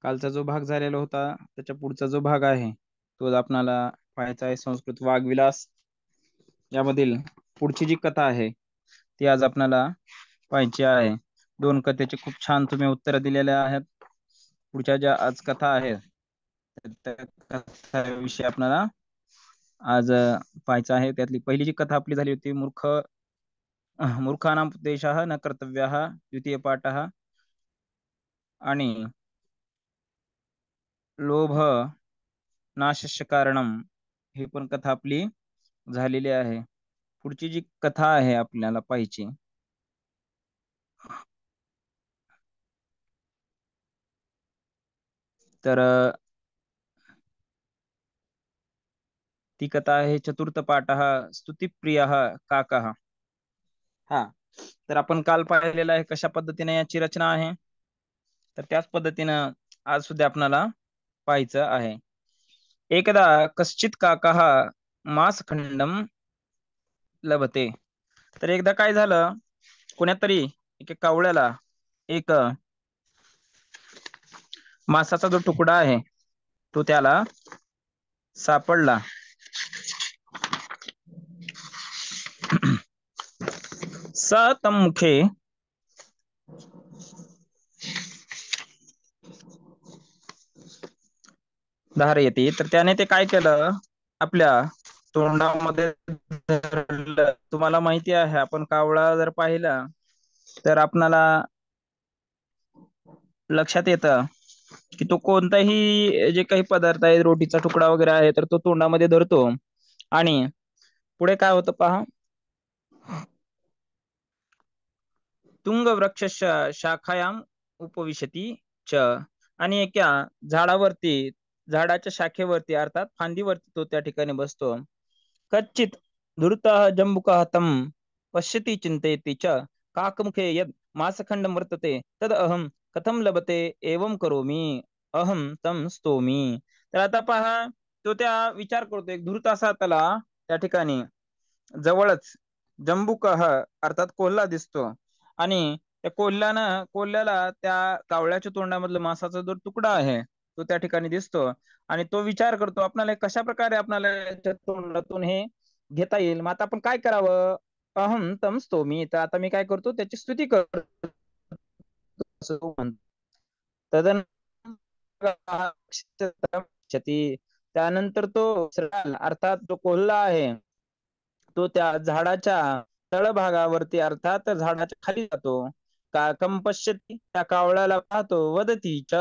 कालचा जो भाग झालेला होता त्याच्या पुढचा जो भाग आहे तो आपणाला पाहायचा आहे. संस्कृत वाग्विलास यामधील पुढची जी कथा आहे ती आज आपणाला पाहायची आहे. दोन कथेचे खूप छान तुम्ही उत्तर दिलेले आहेत. पुढच्या ज्या आज कथा आहेत त्या कथाविषयी आपल्याला आज पाहायचं आहे. त्यातली पहिली जी कथा आपली झाली होती मूर्खानां उपदेशः न कर्तव्यः द्वितीय पाठः आणि लोभ नाशस्य कारणम ही पण कथा आपली झालेली आहे. पुढची जी कथा आहे आपल्याला पाहिजे तर ती कथा आहे चतुर्थ पाठः स्तुतिप्रियः काकः. हा, तर आपण काल पाहिलेलं आहे कशा पद्धतीने याची रचना आहे. तर त्याच पद्धतीनं आज सुद्धा आपल्याला पाहायचं आहे. एकदा कश्चित काकः मांसखंडम लभते. तर एकदा काय झालं, कोण्यातरी एका कावळ्याला एक मांसाचा जो तुकडा आहे तो त्याला सापडला. स तम मुखे धारयते. तर त्याने ते काय केलं, आपल्या तोंडामध्ये धरलं. तुम्हाला माहिती आहे आपण कावळा जर पाहिला तर आपणाला लक्षात येतं की तो कोणताही जे काही पदार्थ आहे, रोटीचा तुकडा वगैरे आहे, तर तो तोंडामध्ये धरतो. आणि पुढे काय होतं पहा, तुंग वृक्ष शाखायाम उपविशती च. आणि एका झाडावरती, झाडाच्या शाखेवरती अर्थात फांदीवरती तो त्या ठिकाणी बसतो. कच्चित धूर्तः जंबुकः तं पश्यति चिंतयति च काकमुखे यद मासखंडं वर्तते तद अहम कथम लभते एवं करोमी अहम तम स्तोमी. तर आता पहा, तो त्या विचार करतो. एक धूर्त असा त्याला त्या ठिकाणी जवळच जंबुकः अर्थात कोल्हा दिसतो. आणि त्या कोल्ह्याला त्या कावळ्याच्या तोंडामधलं मांसाचा जो तुकडा आहे तो त्या ठिकाणी दिसतो. आणि तो विचार करतो आपल्याला कशा प्रकारे आपल्याला याच्या तोंडातून हे घेता येईल. मग आता आपण काय करावं, अहम तम स्तोमी. तर आता मी काय करतो, त्याची स्तुती करतो असं तो म्हणतो. त्यानंतर तो अर्थात जो कोल्हा आहे तो त्या झाडाच्या तळभागावरती अर्थात झाडाच्या खाली जातो. काकम पश्यती, त्या कावळ्याला पाहतो. वदती च,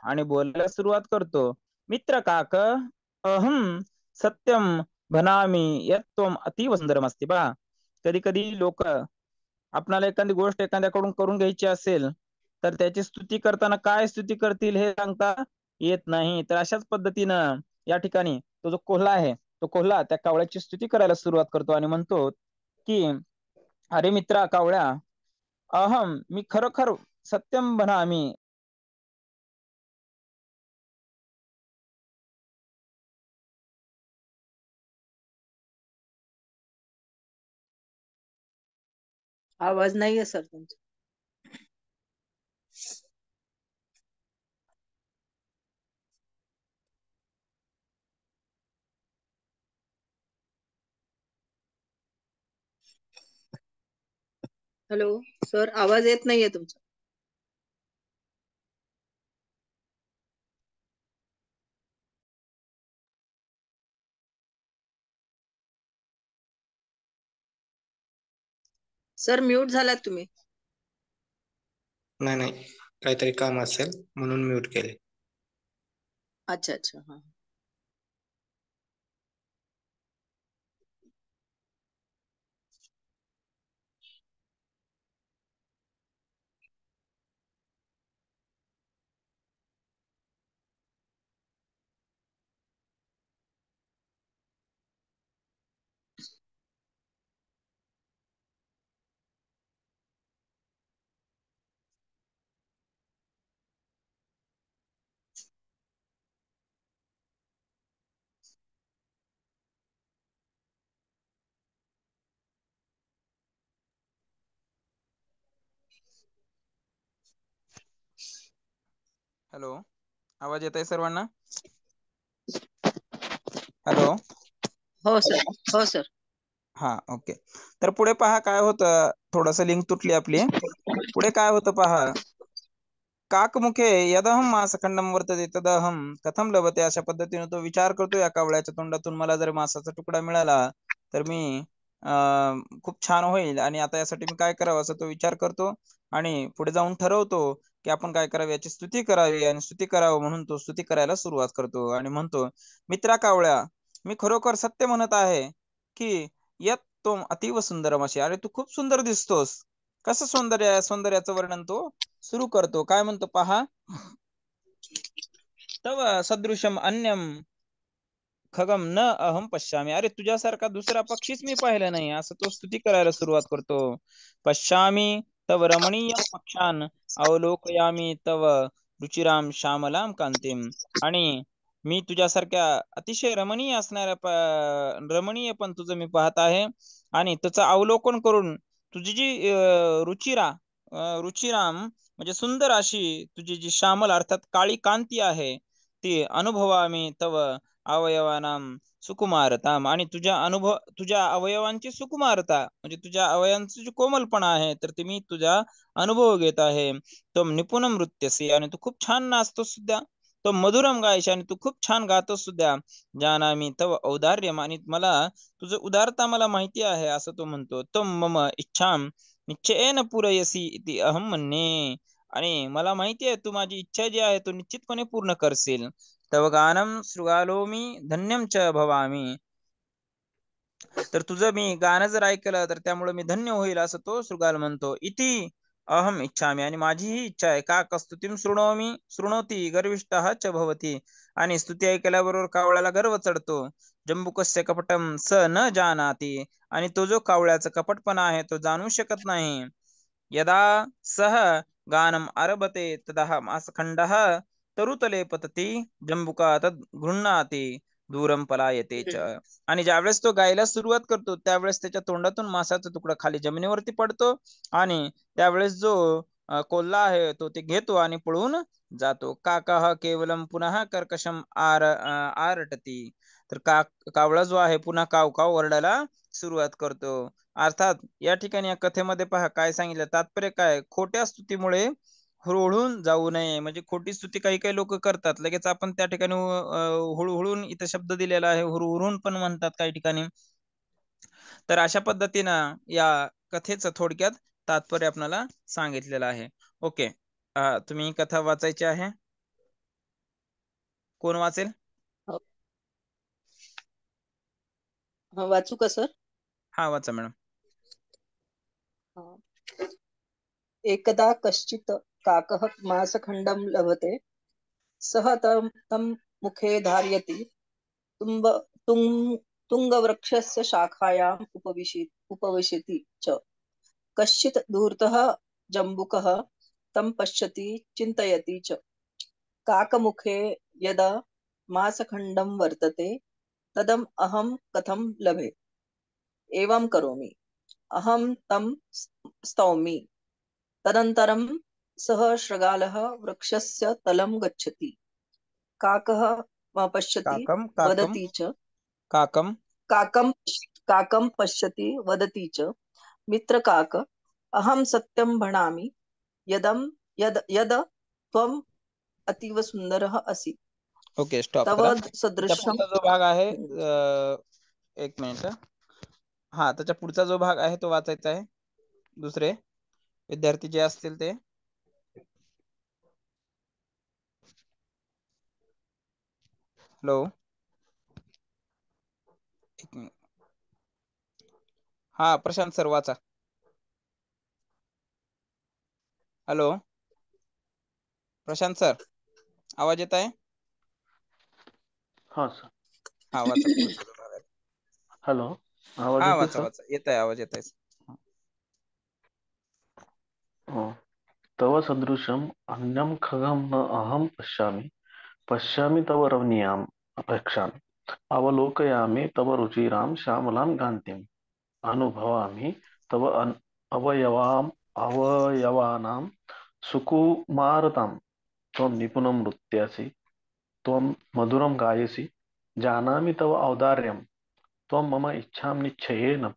आणि बोलायला सुरुवात करतो. मित्र काक अहम सत्यम भनामी यत् त्वम अतीव सुंदरम असते. पहा, कधी कधी लोक आपणाला एखादी गोष्ट एखाद्याकडून करून घ्यायची असेल तर त्याची स्तुती करताना काय स्तुती करतील हे सांगता येत नाही. तर अशाच पद्धतीनं या ठिकाणी तो जो कोल्हा आहे तो कोल्हा त्या कावळ्याची स्तुती करायला सुरुवात करतो आणि म्हणतो की अरे मित्रा कावळ्या, अहम मी खरोखर सत्यम बनामी. आवाज नाहीये सर तुमचा. हॅलो सर, आवाज येत नाहीये तुमचा. सर म्यूट झालात तुम्ही. नाही नाही, काहीतरी काम असेल म्हणून म्यूट केले. अच्छा अच्छा, हा. हॅलो आवाज येत आहे सर्वांना? हॅलो. हो सर. हो सर. हा, ओके. तर पुढे पहा काय होतं, थोडस लिंक तुटली आपली. पुढे काय होतं पहा. काकमुखे यदहम मासखंडम वर्तते तदहम कथम लभते, अशा पद्धतीने तो विचार करतो या कावळ्याच्या तोंडातून. मला जर मासाचा तुकडा मिळाला तर मी खूप छान होईल, आणि आता यासाठी मी काय करावं असं तो विचार करतो. आणि पुढे जाऊन ठरवतो की आपण काय करावे, याची स्तुती करावी. आणि स्तुती करावं म्हणून तो स्तुती करायला सुरुवात करतो आणि म्हणतो, मित्रा कावळ्या, मी खरोखर सत्य म्हणत आहे की यत तो अतीव सुंदरम असे. अरे तू खूप सुंदर दिसतोस. कसं सौंदर्य आहे, सौंदर्याचं वर्णन तो सुरू करतो. काय म्हणतो पहा. तव सदृशम अन्यम खगम न अहम पश्यामी. अरे तुझ्यासारखा दुसरा पक्षीच मी पाहिला नाही, असं तो स्तुती करायला सुरुवात करतो. पश्यामी तव रमणीय पक्षान अवलोकयामी तव रुचिराम श्यामलाम कांतीम. आणि मी तुझ्यासारख्या अतिशय रमणीय असणाऱ्या रमणीय पण तुझं मी पाहत आहे. आणि त्याचं अवलोकन करून तुझी जी रुचिराम म्हणजे सुंदर अशी तुझी जी श्यामल अर्थात काळी कांती आहे, ती अनुभवामी तव अवयवानाम सुकुमारता. आणि तुझ्या अवयवांची सुकुमारता म्हणजे तुझ्या अवयवांची जी कोमलपणा आहे, तर ते मी तुझा अनुभव घेत आहे. तो निपुणम नृत्यसी, आणि तू खूप छान नाचतो सुद्धा. तो मधुरम गायशी, आणि तू खूप छान गातो सुद्धा. जानामी तव औदार्यम, आणि मला तुझं उदारता मला माहिती आहे, असं तो म्हणतो. तो मम इच्छाम निश्चयेन पुरयसी इति अहम म्हणणे. आणि मला माहिती आहे तू माझी इच्छा जी आहे तो निश्चितपणे पूर्ण करशील. तव गानम शृगालोमी धन्यम च भवामी. तर तुझं मी गाणं जर ऐकलं तर त्यामुळे मी धन्य होईल, असं तो शृगाल म्हणतो. इति अहम इच्छामी, आणि माझी ही इच्छा आहे. का कस्तुतीम शृणोती गर्विष्ठः च भवती. आणि स्तुती ऐकल्याबरोबर कावळ्याला गर्व चढतो. जंबुकस्य कपटम स न जानाति. आणि तो जो कावळ्याचा कपटपणा आहे तो जाणू शकत नाही. यदा सह गानम आरभते तदा मासखंडः तरुतले पतती जंबुका तद गृह्णाति दूरम पलायते च. आणि ज्यावेळेस तो गायला सुरुवात करतो त्यावेळेस त्याच्या तोंडातून मासाचा तुकडा खाली जमिनीवरती पडतो. आणि त्यावेळेस जो कोल्हा आहे तो ते घेतो आणि पळून जातो. काकः केवलम पुनः कर्कशम आरटती. तर कावळा जो आहे पुन्हा काव काव ओरडायला सुरुवात करतो. अर्थात या ठिकाणी या कथेमध्ये पहा काय सांगितलं, तात्पर्य काय, खोट्या स्तुतीमुळे हुळहुळून जाऊ नये. म्हणजे खोटी स्तुती काही काही लोक करतात, लगेच आपण त्या ठिकाणी हुळहुळून इथं शब्द दिलेला आहे, हुरहुरून पण म्हणतात काही ठिकाणी. तर अशा पद्धतीनं या कथेचं थोडक्यात तात्पर्य आपल्याला सांगितलेलं आहे. ओके. तुम्ही कथा वाचायची आहे? कोण वाचेल? हो. हा, वाचू का सर? हा, वाचा मॅडम. हा. एकदा कश्चित् काकः मासखण्डं लभते, सः तं मुखे धारयति, तुम्ब तुङ्गवृक्षस्य शाखायाम् उपविशति च। कश्चित् धूर्तः जम्बुकः तं पश्यति चिन्तयति च। काकमुखे यदा मासखण्डं वर्तते तदम् अहं कथं लभे। एवं करोमि, अहं तं स्तौमि। तदनन्तरं सः शृगालः वृक्षस्य तलं गच्छति। काकः पश्यति काकम काकम वदति च। काकम काकं पश्यति वदति च, मित्रकाक, अहं सत्यं भणामि, यद त्वम् अतीव सुन्दरः असि। ओके, स्टॉप तव करा. त्याच्या सदृशं पुढचा जो भाग आहे, एक मिनिट. हा, त्याच्या पुढचा जो भाग आहे तो वाचायचा आहे. दुसरे विद्यार्थी जे असतील ते. हॅलो. एक मिनिट. हा, प्रशांत सर वाचा. हॅलो प्रशांत सर, आवाज येत आहे? हा सर. हा, वाचा पुढचा जो भाग आहे. हॅलो, आवाज हा, येतोय वाचा सर? वाचा, येत आहे, आवाज येत आहे. हो. तव सदृशम अन्यम खगम न अहम पश्यामि, पश्यामि तव रमणीयाम अपेक्षाम, अवलोकयामि तव रुचिराम श्यामलाम कांतीम, अनुभवामि तव अवयवानां सुकुमारतां, त्वं निपुणं नृत्यसि, त्वं मधुरं गायसि जानामि तव औदार्यं त्वं मम इच्छां निश्चयेन तव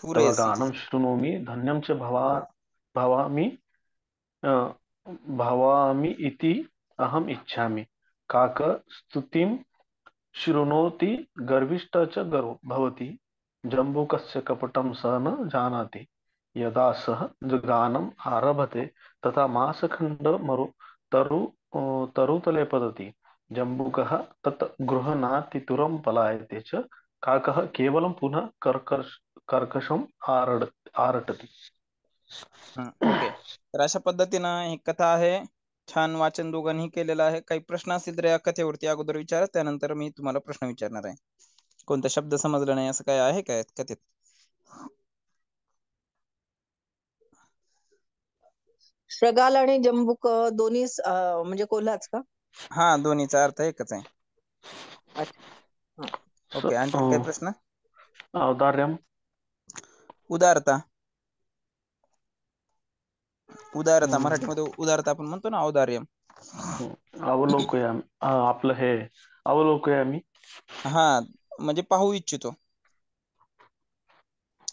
पूरयसि। गानं शृणोमि धन्यं च भवामि अ, भवामि इति अहम् इच्छामि। काक स्तुतिं शृणोति गर्विष्ठ च भवति जम्बूकस्य कपटं स न जानाति यदा सः गानम् आरभते तथा मासखण्ड तरु तरुतले पतति जम्बूकः तत् गृह्णाति तुरं पलायते च काकः केवलं पुनः कर्कशम् आरटति. ओके, तर अशा पद्धतीनं ही कथा आहे. छान वाचन दोघांनी केलेलं आहे. काही प्रश्न असतील तर या कथेवरती अगोदर विचारा, त्यानंतर मी तुम्हाला प्रश्न विचारणार आहे. कोणता शब्द समजला नाही असं काय आहे काय कथेत? श्रगाल आणि जंबूक दोन्ही म्हणजे कोल्हाच का? हा, दोन्हीचा अर्थ एकच आहे. अच्छा. ओके, आणखी काही प्रश्न? औदार्यम उदारता. उदारता मराठीमध्ये उदारता आपण म्हणतो ना, औदार्य. अवलोकयामी आपलं हे अवलोकयामी. हा, म्हणजे पाहू इच्छितो.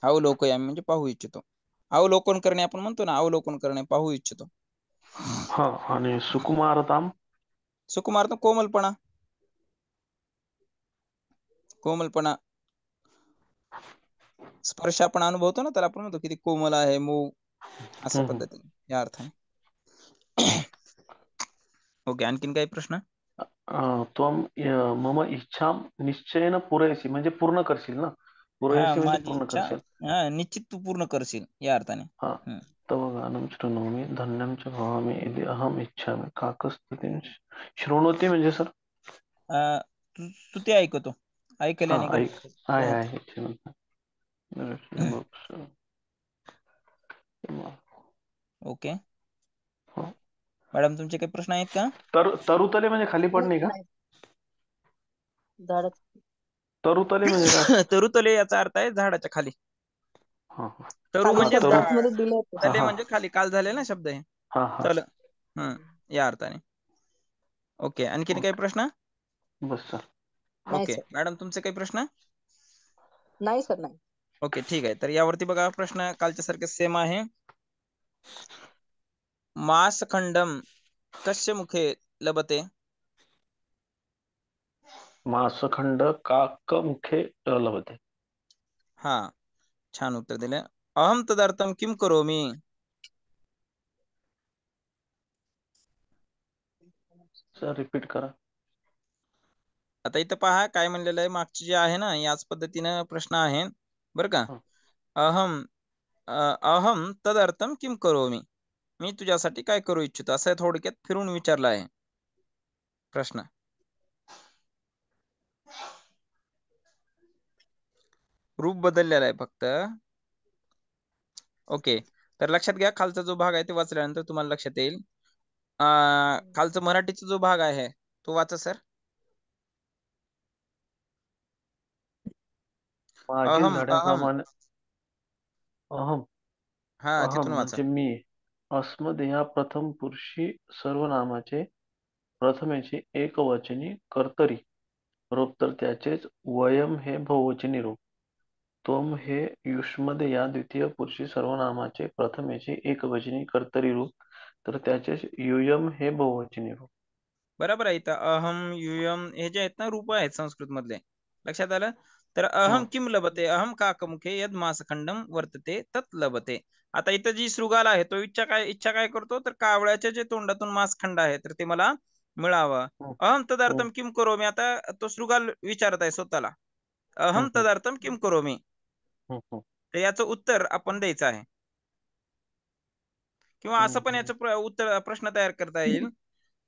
अवलोकयामी म्हणजे पाहू इच्छितो. अवलोकन करणे आपण म्हणतो ना, अवलोकन करणे, पाहू इच्छितो. हा, आणि सुकुमारताम. सुकुमार कोमलपणा. कोमलपणा, स्पर्श आपण अनुभवतो ना, त्याला आपण म्हणतो किती कोमल आहे, मऊ, अशा पद्धतीने या अर्थाने. ओके, आणखीन काही प्रश्न? त्वम मम इच्छा निश्चयेन पुरयसी म्हणजे पूर्ण करशील ना. पुरयसी म्हणजे माझी पूर्ण इच्छा करशील. निश्चित तू पूर्ण करशील या अर्थाने. हा, तव गानं शृणोमि धन्यं च भवामि इति अहम इच्छामि. काकस्तुतिं शृणोति म्हणजे सर तू ते ऐकतो, ऐकल्याने हा, ऐक आहे हो. आहे. ओके मॅडम, तुमचे काही प्रश्न आहेत का? तरुतले म्हणजे खाली पडणे का? झाड तरुतले म्हणजे काय? तरुतले याचा अर्थ आहे झाडाच्या खाली. हा, तरु खाली म्हणजे शब्दार्थ मध्ये दिले होते. तले म्हणजे खाली, काल झाले ना शब्द हे. चल, या अर्थाने. ओके, आणखीन काही प्रश्न? बस सर. नाही ओके सर. मॅडम, तुमचे काही प्रश्न? नाही सर, नाही. ओके, ठीक आहे. तर यावरती बघा, प्रश्न कालच्या सारखे सेम आहे. मासखंडम कस्य मुखे लभते? मासखंड काक मुखे लभते. हा, छान उत्तर दिले. अहम तदर्थम किम करोमी? सर रिपीट करा. आता इथं पहा काय म्हणलेलं आहे. मागची जे आहे ना, याच पद्धतीनं प्रश्न आहे बरं का. अहम तदर्थम किम करोमी, मी तुझ्यासाठी काय करू इच्छितो, असं थोडक्यात फिरून विचारला आहे प्रश्न. रूप बदललेला आहे फक्त. ओके, तर लक्षात घ्या, खालचा जो भाग आहे ते वाचल्यानंतर तुम्हाला लक्षात येईल. खालचा मराठीचा जो भाग आहे तो वाचा सर. मागील अहम अहम धड्याप्रमाणे अहम हा, अहम तिथून वाचा. म्हणजे मी. अस्मद या प्रथम पुरुषी सर्वनामाचे प्रथमेचे एकवचनी कर्तरी रूप, तर त्याचेच वयम हे बहुवचनी रूप. त्वम हे युष्मद या द्वितीय पुरुषी सर्वनामाचे प्रथमेचे एकवचनी कर्तरी रूप, तर त्याचेच युयम हे बहुवचनी रूप. बरोबर आहे. इथं अहम, युयम हे जे आहेत ना रूप आहेत संस्कृत मधले, लक्षात आलं. तर अहम किम लभते, अहम काकमुखे यद मासखंडम वर्तते तत् लभते. आता इथं जी शृगाल आहे तो इच्छा काय करतो, तर कावळ्याच्या जे तोंडातून मासखंड आहे तर ते मला मिळावं. अहम तदर्थम किम करोमी, आता तो शृगाल विचारत आहे स्वतःला, अहम तदर्थम किम करोमी. तर याचं उत्तर आपण द्यायचं आहे, किंवा असं पण याचं उत्तर प्रश्न तयार करता येईल.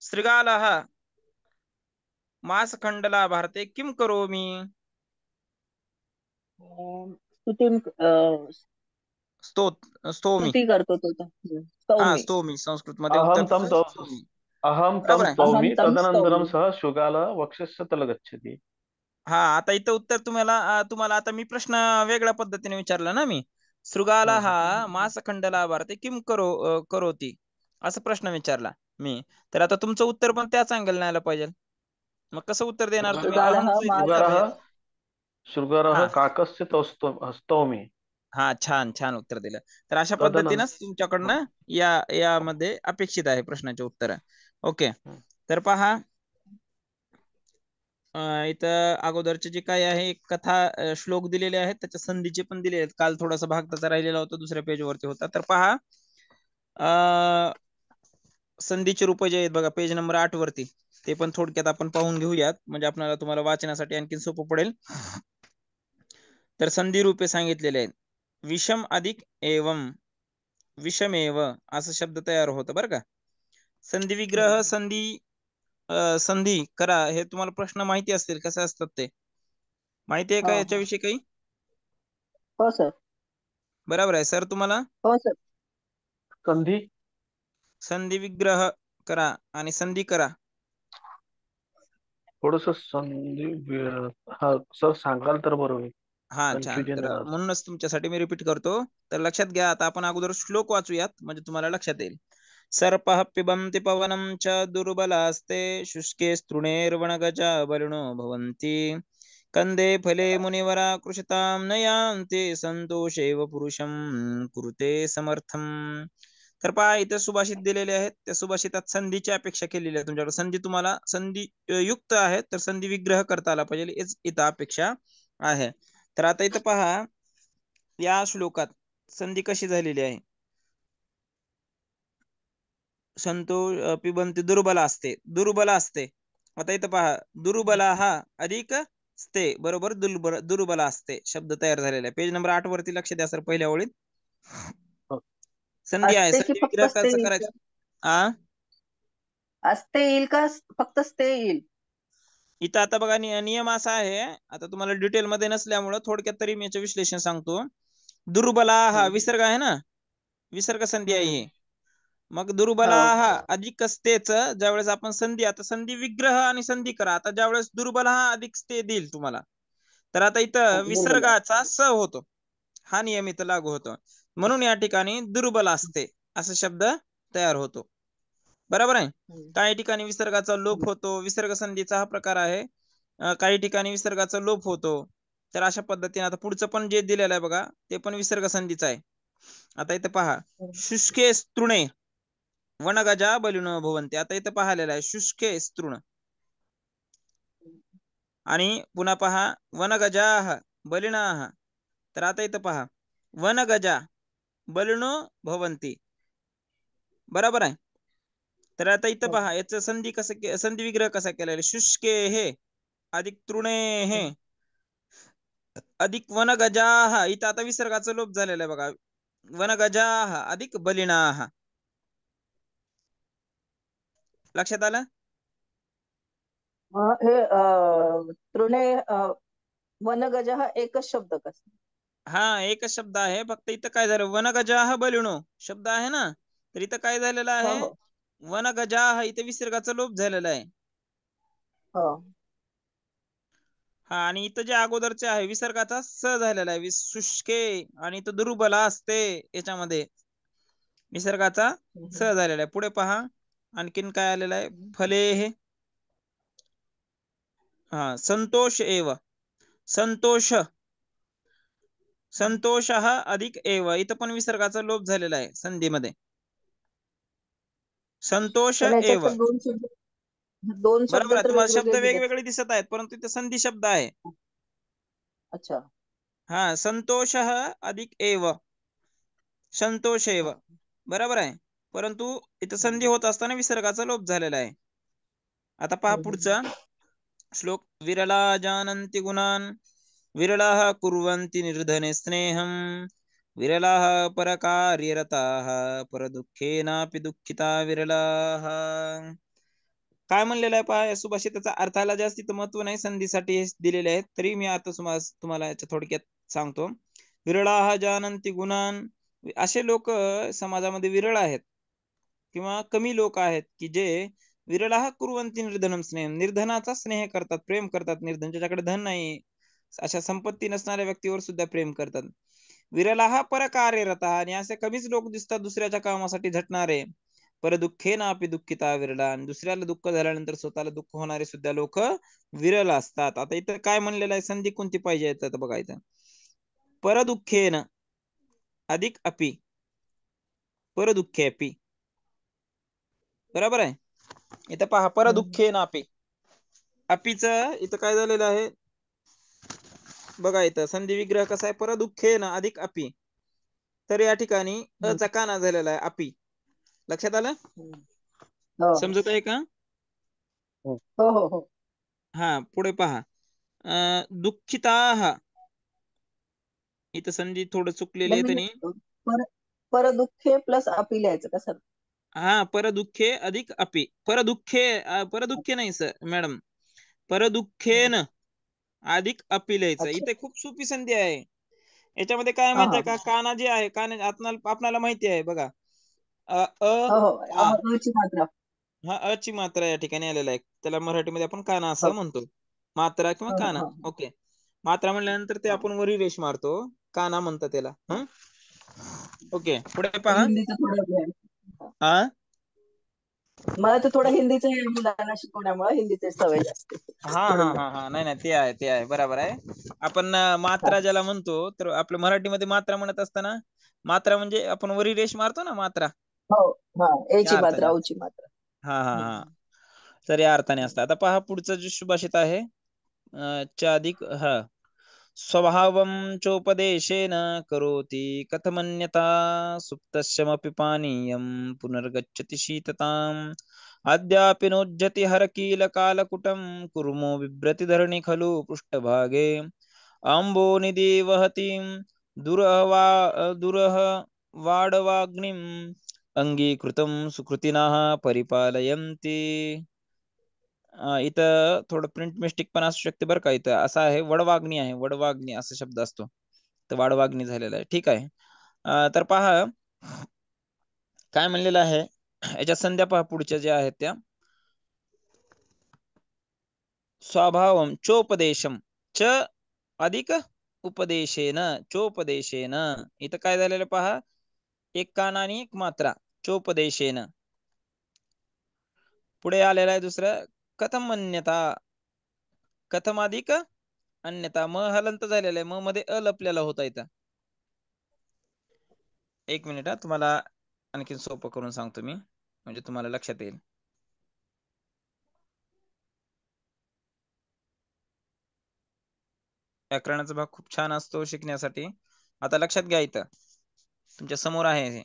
शृगालः मासखंडला भारते किम करोमी. स्तोमी. स्तुती करतो तो. हा, स्तौमी. स्तोमी संस्कृत मध्ये उत्तर अहम तम त्याचं स्तोमी. अहम बरोबर तम आहे. अहम स्तौमि तं तदनंतरम स्तौमि. सह शुगाल वक्षस्य तलगच्छति. हा, आता इथं उत्तर तुम्हाला आता मी प्रश्न वेगळ्या पद्धतीने विचारला ना मी. शृगाला हा मासखंडला भारते किम करोती, असा प्रश्न विचारला. मी. तर आता तुमचं उत्तर पण त्याच अँगलने आलं पाहिजे. मग कसं उत्तर देणार तुम्ही? शृगालः अहंचं घेतलं शृगारः पाहिजे. शृगारः हा काकस्य हस्तौ मी. हा छान छान उत्तर दिलं. तर अशा तदनंतर पद्धतीनंच तुमच्याकडनं यामध्ये अपेक्षित आहे प्रश्नाचे उत्तर. ओके. हं. तर पहा इथं अगोदरचे जे काय आहे कथा श्लोक दिलेले आहेत त्याच्या संधीचे पण दिले आहेत. काल थोडासा भाग त्याचा राहिलेला होता, दुसऱ्या पेजवरती होता. तर पहा संधीचे रूप जे आहेत बघा पेज नंबर 8 वरती, ते पण थोडक्यात आपण पाहून घेऊयात, म्हणजे आपल्याला तुम्हाला वाचण्यासाठी आणखी सोपं पडेल. तर संधी रूपे सांगितलेले आहेत. विषम अधिक एवम विषमेव असं शब्द तयार होतं बरं का. संधी विग्रह संधी करा हे तुम्हाला प्रश्न माहिती असतील कसे असतात ते. माहिती आहे का हो याच्याविषयी काही? हो सर. बरोबर आहे सर तुम्हाला? हो सर. संधी संधी विग्रह करा आणि संधी करा. थोडस हा सर सांगाल तर बरं होईल. हा छान. कन्फ्युजन तर आहे आज. म्हणूनच तुमच्यासाठी मी रिपीट करतो. तर लक्षात घ्या, आता आपण अगोदर श्लोक वाचूयात म्हणजे तुम्हाला लक्षात येईल. सर्पः पिबन्ति पवनं च दुर्बलास्ते शुष्के स्तृणेर्वणगजा बलिनो भवन्ति कंदे फले मुनिवरा कृषतां न यान्ति संतोषेव पुरुषं कुरुते समर्थम. तर पहा इथे सुभाषित दिलेले आहेत. त्या सुभाषितात संधीची अपेक्षा केलेली आहे तुमच्याकडे. संधी तुम्हाला संधी युक्त आहे तर संधी विग्रह करता आला पाहिजे, इथं अपेक्षा आहे. तर आता इथं पहा या श्लोकात संधी कशी झालेली आहे. पिबंती दुर्बल असते, दुर्बल असते. आता इथं पहा दुर्बला हा अधिक स्ते बरोबर दुर्बल असते शब्द तयार झालेला आहे. पेज नंबर 8 वरती लक्ष द्या सर, पहिल्या ओळीत हो. संधी आहे. असते की संधी फक्त विग्रह स्ते कसं येईल करायचं? का? आ असते येईल का फक्त स्ते येईल? इथं आता बघा नियम असा आहे, आता तुम्हाला डिटेल मध्ये नसल्यामुळं थोडक्यात तरी मी याचं विश्लेषण सांगतो. दुर्बला हा विसर्ग आहे ना, विसर्ग संधी आहे ही. मग दुर्बला हो हा अधिक स्तेच ज्यावेळेस आपण संधी, आता संधी विग्रह आणि संधी करा, आता ज्यावेळेस दुर्बल हा अधिक स्ते देईल तुम्हाला, तर आता इथं दुर्बल. विसर्गाचा स होतो, हा नियम इथं लागू होतो. म्हणून या ठिकाणी दुर्बल असते असा शब्द तयार होतो. बरोबर आहे. काही ठिकाणी विसर्गाचा लोप होतो, विसर्ग संधीचा हा प्रकार आहे. काही ठिकाणी विसर्गाचा लोप होतो. तर अशा पद्धतीने आता पुढचं पण जे दिलेलं आहे बघा ते पण विसर्ग संधीचं आहे. आता इथं पहा शुष्के स्तृणे वनगजा बलिनो भवन्ति. आता इथं पाहिलेलं आहे शुष्के स्तृण, आणि पुन्हा पहा वनगजाः बलिनाः. तर आता इथं पहा वनगजा बलिनो भवन्ति, बरोबर आहे. तर आता इथं पहा याचं संधी कसं संधी विग्रह कसा केलेला आहे. शुष्के हे अधिक तृणे हे अधिक वनगजाः. इथं आता विसर्गाचा लोप झालेला आहे बघा. वनगजाः अधिक बलिनाः. लक्षात आलं? हे तृणे वनगज हा एकच शब्द कसा? हा एकच शब्द आहे, फक्त इथं काय झालं वनगजाः बलिनो शब्द आहे ना, तर इथं काय झालेलं हो आहे हो वनगजाः, इथे विसर्गाचा लोप झालेला आहे. हो हा, आणि इथं जे अगोदरचे आहे विसर्गाचा स झालेला आहे शुष्के, आणि इथं दुर्बला असते याच्यामध्ये निसर्गाचा स झालेला आहे. पुढे पहा आणखीन काय आलेलं आहे. फले हे हा संतोष एव संतोष संतोष हा अधिक एव, इथं पण विसर्गाचा लोप झालेला आहे संधीमध्ये. संतोष पण याच्यात एव तर दोन शब्द बरोबर आहे. तर तुम्हाला शब्द वेगवेगळे दिलेत. वेगवेगळे दिसत आहेत परंतु इथे संधी शब्द आहे. अच्छा. हा संतोष अधिक एव संतोष एव बरोबर आहे, परंतु इथं संधी होत असताना विसर्गाचा लोप झालेला आहे. आता पहा पुढचा श्लोक. विरला जानन्ति गुणान् विरलाः कुर्वन्ति निर्धने स्नेहं विरलाः परकार्यरताः परदुःखेनापि दुःखिता विरलाः. काय म्हणलेलं आहे पहा, या सुभाषिताचा अर्थाला जास्त इथं महत्व नाही, संधीसाठी दिलेले आहेत, तरी मी आता तुम्हाला याच्या थोडक्यात सांगतो. विरलाः जानन्ति गुणान्, असे लोक समाजामध्ये विरळ आहेत किंवा कमी लोक आहेत की जे विरलाः कुर्वन्ति निर्धनम स्नेह, निर्धनाचा स्नेह करतात, प्रेम करतात. निर्धन ज्याच्याकडे धन नाही, अशा संपत्ती नसणाऱ्या व्यक्तीवर सुद्धा प्रेम करतात. विरलाः परकार्यरताः, आणि असे कमीच लोक दिसतात दुसऱ्याच्या कामासाठी झटणारे. परदुःखेन अपि दुःखिता विरला, आणि दुसऱ्याला दुःख झाल्यानंतर स्वतःला दुःख होणारे सुद्धा लोक विरल असतात. आता इथं काय म्हणलेलं आहे, संधी कोणती पाहिजे तर बघा इथं, परदुःखेन अधिक अपि, परदुःखे अपि, बरोबर आहे. इथं पहा, परदुःखेन अपि, अपीच इथं काय झालेलं आहे बघा, इथं संधी विग्रह कसा आहे, परदुःखेन अधिक अपि, तर या ठिकाणी अचा काना झालेला आहे अपि. लक्षात आलं, हो समजत आहे का? हो हो हो. हा, पुढे पहा, दुःखिताः, इथं संधी थोडं चुकलेली आहे म्हणजे त्यांनी. पर परदुःखे प्लस अपी लिहायचं का सर? हा, परदुःखे अधिक अपि, परदुःखे परदुःखे नाही सर मॅडम, परदुःखेन अधिक अपि लिहायचं. अच्छा. इथे खूप सोपी संधी आहे. याच्यामध्ये काय हा माहिती हा आहे का, काना जे आहे, काना आपल्याला माहिती आहे बघा, अ अ हो हो. आ, अची मात्रा. हा अची मात्रा या ठिकाणी आलेला आहे, त्याला मराठीमध्ये आपण काना हो असं म्हणतो, मात्रा किंवा हो काना. हो ओके, मात्रा म्हणल्यानंतर ते हो. आपण वरी रेष मारतो, काना म्हणतात त्याला. हो. ओके, पुढे तर पहा. हिंदीचं थोडं हे आहे. हा मला तर थोडं हिंदीचं हे मुलांना शिकवण्यामुळे हिंदीची सवय जास्त आहे. हा हा थोडं. हा हा, नाही नाही, ते आहे बरोबर आहे. आपण हा. मात्रा ज्याला म्हणतो, तर आपल्या मराठीमध्ये मात्रा म्हणत असताना, मात्रा म्हणजे आपण वरी रेष मारतो ना, मात्रा, हो. हा, त्या एची अर्थाने मात्रा असतं. औची मात्रा. हा हा हा, हम्म. तर या अर्थाने असतं. आता पहा पुढचं जे सुभाषित आहे, च्या अधिक हा, स्वभावं चोपदेशेन करोति कथमन्यथा, सुप्तस्यमपि पानीयं पुनर्गच्छति शीतताम्, अद्यापि नोज्जति हरकीलकालकुटं, कुर्मो बिभ्रति धरणि खलु पृष्ठभागे, आम्बो निधि वहतीं दुरहवा दुरह वाडवाग्निम्, अंगीकृतं सुकृतिनः परिपालयन्ति. इथं थोडं प्रिंट मिस्टेक पण असू शकते बरं का. इथं असं आहे, वडवाग्नी आहे, वडवाग्नी असा शब्द असतो, तर वाडवाग्नी झालेला आहे. ठीक आहे. तर पहा काय म्हणलेलं आहे, याच्या संध्या पहा पुढच्या ज्या आहेत त्या, स्वभावम चोपदेशम च अधिक उपदेशेन, चोपदेशेन, इथं काय झालेलं पहा, एक काना आणि एक मात्रा, चोपदेशेन. पुढे आलेला आहे दुसरं, कथम अन्यथा, कथम अधिक अन्यथा, म हलंत झालेलं आहे, म मध्ये अ लपलेला होता इथं. एक मिनिट, तुम्हाला आणखीन सोपं करून सांगतो मी, म्हणजे तुम्हाला लक्षात येईल. व्याकरणाचा भाग खूप छान असतो शिकण्यासाठी. आता लक्षात घ्या, इथं तुमच्या समोर आहे हे,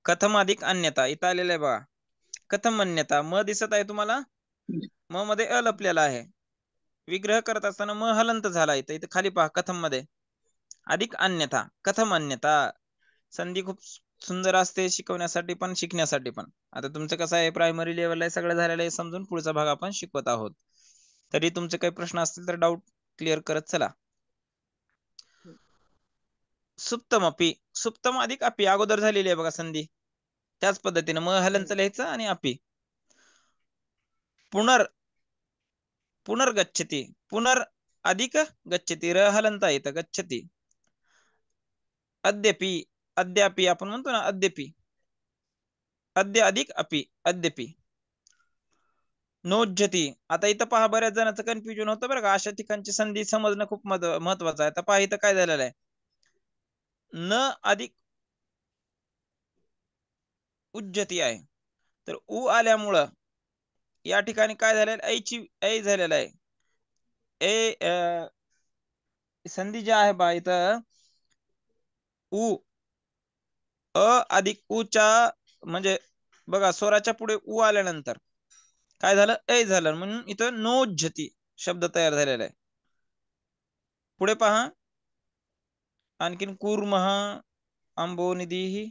कथम अधिक अन्यथा, इथं आलेलं आहे बघा, कथम अन्यथा, म दिसत आहे तुम्हाला, म मध्ये अ लपलेला आहे. विग्रह करत असताना म हलंत झाला, इथं खाली पहा, कथम मध्ये अधिक अन्यथा, कथम अन्यथा. संधी खूप सुंदर असते शिकवण्यासाठी पण शिकण्यासाठी पण. आता तुमचं कसं आहे, प्रायमरी लेवलला सगळं झालेलं आहे समजून, पुढचा भाग आपण शिकवत आहोत. तरी तुमचे काही प्रश्न असतील तर डाऊट क्लिअर करत चला. सुप्तम अपि, सुप्तम अधिक अपि अगोदर झालेली आहे बघा संधी, त्याच पद्धतीने म हलंत लिहायचं आणि अपि. पुनर, पुनर्गच्छति, पुनर अधिक गच्छति, र हलंत येतं, गच्छति. अद्यापि, अद्यापि आपण म्हणतो ना, अद्यापि, अद्य अधिक अपि, अद्यापि. नोज्जती, आता इथं पहा बऱ्याच जणांचं कन्फ्युजन होतं बरं का, अशा ठिकाणची संधी समजणं खूप महत्वाचं आहे. आता पहा इथं काय झालेलं आहे, न अधिक उज्जती आहे, तर उ आल्यामुळं या ठिकाणी काय झालेलं, ऐची ऐ झालेलं आहे. संधी जी आहे बा इथं, उ अ अधिक उच्या, म्हणजे बघा स्वराच्या पुढे उ आल्यानंतर काय झालं, ऐ झालं, म्हणून इथं नोज्जती शब्द तयार झालेला आहे. पुढे पहा आणखीन, कूर्मः, आंबोनिधीही,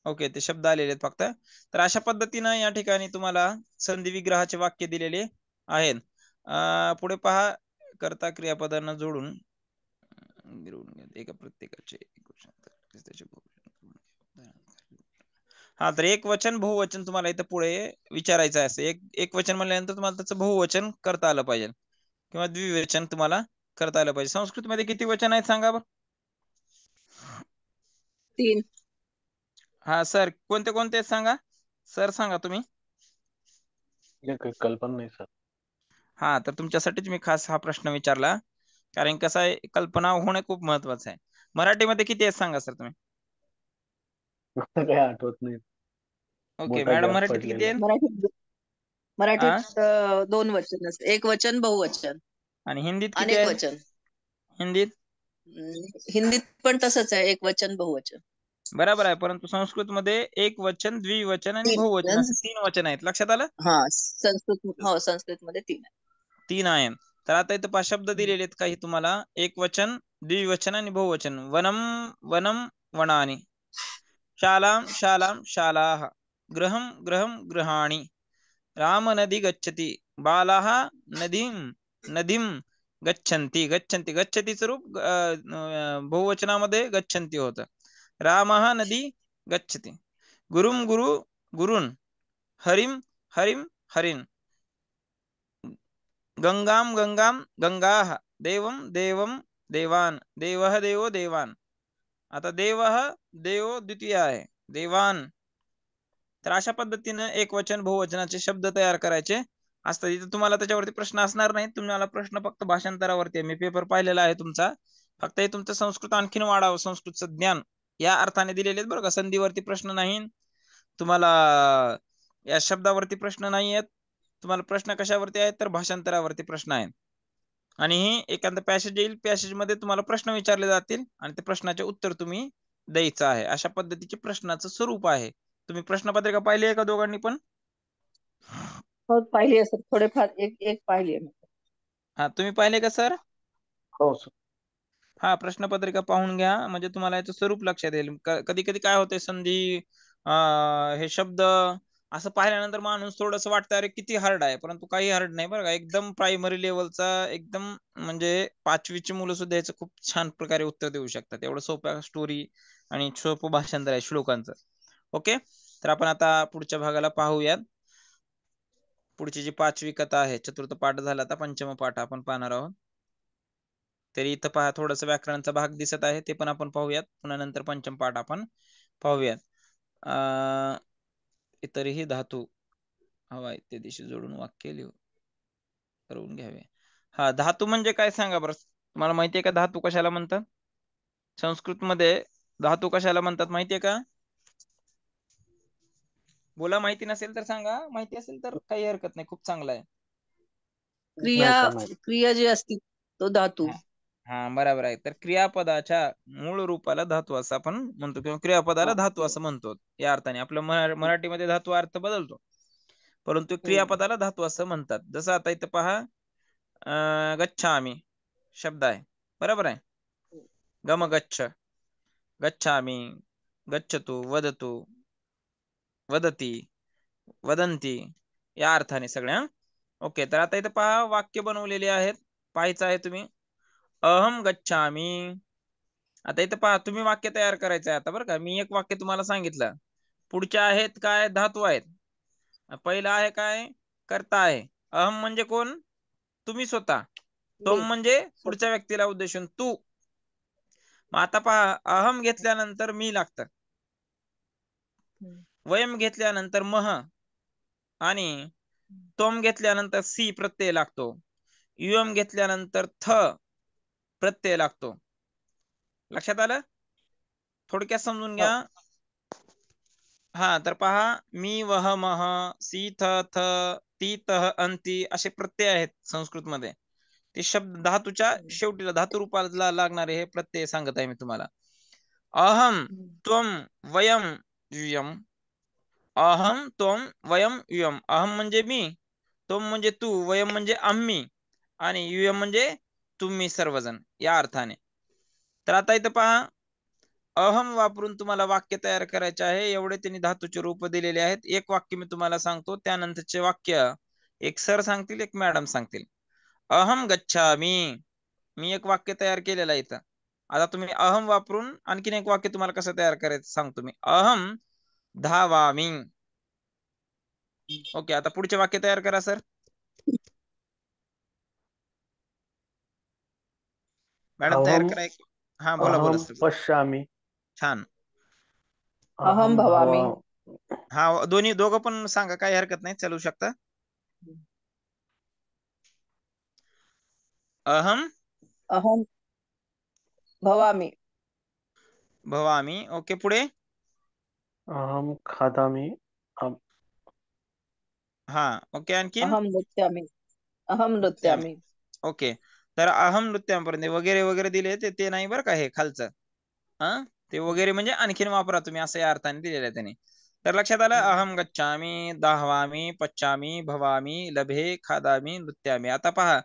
ओके, ते शब्द आलेले आहेत फक्त. तर अशा पद्धतीनं या ठिकाणी तुम्हाला संधी विग्रहाचे वाक्य दिलेले आहेत. पुढे पहा, कर्ता क्रियापदांना जोडून एका प्रत्येकाचे हा, तर एक वचन बहुवचन तुम्हाला इथं पुढे विचारायचं आहे. असं एक वचन म्हणल्यानंतर तुम्हाला त्याचं बहुवचन करता आलं पाहिजे, किंवा द्विवचन तुम्हाला करता आलं पाहिजे. संस्कृतमध्ये किती वचन आहेत सांगा बरं? 3. हा सर, कोणते कोणते आहेत सांगा सर, सांगा तुम्ही. म्हणजे काही कल्पना नाही सर. हा, तर तुमच्यासाठीच मी खास हा प्रश्न विचारला, कारण कसं आहे, कल्पना होणे खूप महत्वाचं आहे. मराठीमध्ये किती आहेत सांगा सर तुम्ही. मला काही आठवत नाही. ओके मोठा मॅडम, गॅप मराठीत किती पडलेला आहे. आहेत? मराठीत 2 वचन असते, एक वचन बहुवचन, आणि हिंदीत किती अनेक आहेत? वचन. हिंदीत हिंदीत पण तसंच आहे, एक वचन बहुवचन. बरोबर आहे, परंतु संस्कृत मध्ये एक वचन, द्विवचन आणि बहुवचन असे 3 वचन आहेत. लक्षात आलं? संस्कृत मध्ये 3 आहे. 3 आहेत. तर आता इथं पहा शब्द दिलेले आहेत काही तुम्हाला, एक वचन, द्विवचन आणि बहुवचन. वनम वनम वनानि, शालां शालां शालाः, गृहं गृहं गृहाणि, राम नदी गच्छति, बालाः नदीं नदीं गच्छन्ति. गच्छन्ति, गच्छतीचं रूप बहुवचनामध्ये गच्छन्ति होतं. रामः नदी गच्छति, गुरुं गुरु गुरुन्, हरिं हरिं हरिन्, गंगां गंगां गंगाः, देवं देवं देवान्, देवः देवो देवान्. आता देवः देवो द्वितीय आहे, देवान. तर अशा पद्धतीने एक वचन बहुवचनाचे शब्द तयार करायचे असतात. इथे तुम्हाला त्याच्यावरती प्रश्न असणार नाही, तुम्हाला प्रश्न फक्त भाषांतरावरती आहे. मी पेपर पाहिलेला आहे तुमचा, फक्त हे तुमचं संस्कृत आणखीन वाढावं, संस्कृतचं ज्ञान या अर्थाने दिलेले आहेत बरं का. संधीवरती प्रश्न नाही तुम्हाला, या शब्दावरती प्रश्न नाही आहेत तुम्हाला. प्रश्न कशावरती आहेत तर भाषांतरावरती प्रश्न आहेत. आणि एखादा पॅसेज येईल, पॅसेज मध्ये तुम्हाला प्रश्न विचारले जातील आणि ते प्रश्नाचे उत्तर तुम्ही द्यायचं आहे. अशा पद्धतीचे प्रश्नाचं स्वरूप आहे. तुम्ही प्रश्नपत्रिका पाहिली आहे का दोघांनी पण? हो, पाहिली आहे सर, थोडेफार एक एक पाहिली आहे. हा, तुम्ही पाहिले का सर? हो सर. हा, प्रश्नपत्रिका पाहून घ्या, म्हणजे तुम्हाला याचं स्वरूप लक्षात येईल. कधी कधी काय होते, संधी हे शब्द असं पाहिल्यानंतर माणूस थोडस वाटतं अरे किती हार्ड आहे, परंतु काही हार्ड नाही बरं का. एकदम प्रायमरी लेवलचा, एकदम म्हणजे 5वीची मुलं सुद्धा याचं खूप छान प्रकारे उत्तर देऊ शकतात. एवढं सोप्या स्टोरी आणि सोपं भाषांतर आहे श्लोकांचं. ओके, तर आपण आता पुढच्या भागाला पाहूयात. पुढची जी 5वी कथा आहे, चतुर्थ पाठ झाला, आता पंचम पाठ आपण पाहणार आहोत. तरी इथं पहा थोडस व्याकरणचा भाग दिसत आहे, ते पण आपण पाहूयात. पुन्हा नंतर पंचम पाठ आपण पाहूयात. इतरही धातू हवा इत्यादीशी जोडून वाक्य करून घ्यावे. हा, धातू म्हणजे काय सांगा बरं, तुम्हाला माहितीये का धातू कशाला म्हणतात? संस्कृत मध्ये धातू कशाला म्हणतात माहितीये का? बोला, माहिती नसेल तर सांगा, माहिती असेल तर काही हरकत नाही, खूप चांगलं आहे. क्रिया नाही सर, नाही. क्रिया जी असती तो धातू. हा, बरोबर आहे. तर क्रियापदाच्या मूळ रूपाला धातू असं आपण म्हणतो, किंवा क्रियापदाला धातू असं म्हणतो. या अर्थाने आपलं मराठीमध्ये धातू अर्थ बदलतो, परंतु क्रियापदाला धातू असं म्हणतात. जसं आता इथं पहा, गच्छामी शब्द आहे, बरोबर आहे. गम गच्छ, गच्छामी, गच्छतु, वदतु, वदती, वदंती, या अर्थाने सगळ्या. ओके, तर आता इथं पहा वाक्य बनवलेले आहेत, पाहायचं आहे तुम्ही. अहम गच्छामी. आता इथं पहा, तुम्ही वाक्य तयार करायचं आहे आता बरं का. मी एक वाक्य तुम्हाला सांगितलं, पुढचे आहेत काय धातू आहेत. पहिला आहे काय, कर्ता आहे. अहम म्हणजे कोण? तुम्ही स्वतः. मी तोम म्हणजे स्वतः. पुढच्या व्यक्तीला उद्देशून तू. मग आता पहा, अहम घेतल्यानंतर मी लागतं, वयम घेतल्यानंतर मह, आणि तोम घेतल्यानंतर सी प्रत्यय लागतो, युएम घेतल्यानंतर थ प्रत्यय लागतो. लक्षात आलं? थोडक्यात समजून घ्या. हा, तर पहा, मी वह मह, सी थ थ, ती तह अंती असे प्रत्यय आहेत संस्कृतमध्ये. ते शब्द धातूच्या शेवटीला, धातू रूपाला लागणारे हे प्रत्यय सांगत आहे मी तुम्हाला. अहम त्वम वयम युयम, अहम त्वम वयम युयम. अहम म्हणजे मी, त्वम म्हणजे तू, वयम म्हणजे आम्ही, आणि युयम म्हणजे तुम्ही सर्वजण, या अर्थाने. तर आता इथं पहा, अहम वापरून तुम्हाला वाक्य तयार करायचे आहे. एवढे त्यांनी धातूचे रूप दिलेले आहेत. एक वाक्य मी तुम्हाला सांगतो, त्यानंतरचे वाक्य एक सर सांगतील, एक मॅडम सांगतील. अहम गच्छामी, मी एक वाक्य तयार केलेलं आहे इथं. आता तुम्ही अहम वापरून आणखीन एक वाक्य तुम्हाला कसं तयार करायचं सांगतो मी. अहम धावामी. ओके, आता पुढचे वाक्य तयार करा सर. मॅडम तयार अहम करा एक. हा, बोला बोला अहम सर. पश्यामी. छान. अहम भवामी. हा दोघं पण सांगा, काही हरकत नाही, चालू शकता. अहम अहम भवामी. भवामी. ओके, पुढे. अहम खादामी. हा, ओके, आणखीन. अहम नृत्यामी. अहम नृत्यामी. ओके, तर अहम नृत्यापर्यंत वगैरे वगैरे दिले ते नाही बरं का, हे खालचं. हा, ते वगैरे म्हणजे आणखीन वापरा तुम्ही, असं या अर्थाने दिलेलं आहे त्याने. तर लक्षात आलं. अहम गच्छामी, दाहवामी, पच्चामी, भवामी, लभे, खादामी, नृत्यामी. आता पहा,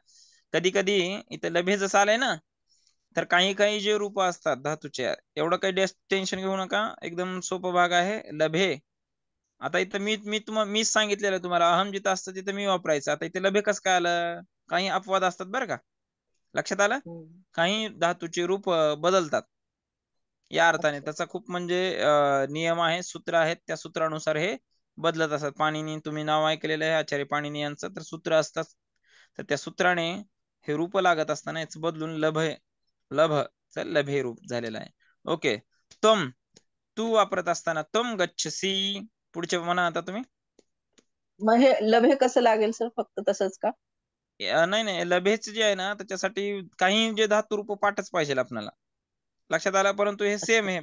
कधी कधी इथं लभे जसं आलंय ना, तर काही काही जे रूप असतात धातूचे, एवढं काही टेन्शन घेऊ नका, एकदम सोपा भाग आहे. लभे, आता इथं मीच सांगितलेलं तुम्हाला, अहम जिथं असतं तिथं मी वापरायचं. आता इथे लभे कसं काय आलं? काही अपवाद असतात बरं का, लक्षात आलं. काही धातूचे रूप बदलतात या अर्थाने. अच्छा. त्याचा खूप म्हणजे नियम आहे, सूत्र आहेत, त्या सूत्रानुसार हे बदलत असतात. पाणिनी, तुम्ही नाव ऐकलेलं आहे आचार्य पाणिनी यांचं, तर सूत्र असतात. तर त्या सूत्राने हे रूप लागत असताना याच बदलून लभ लभे रूप झालेलं आहे. ओके, तू वापरत असताना तम गच्छसी. पुढचे म्हणा आता तुम्ही. मग हे लभे कसं लागेल सर, फक्त तसंच का? नाही नाही, लभेच जे आहे ना, त्याच्यासाठी काही जे धातू रूप पाठच पाहिजे आपल्याला, लक्षात आलं. परंतु हे अच्छा.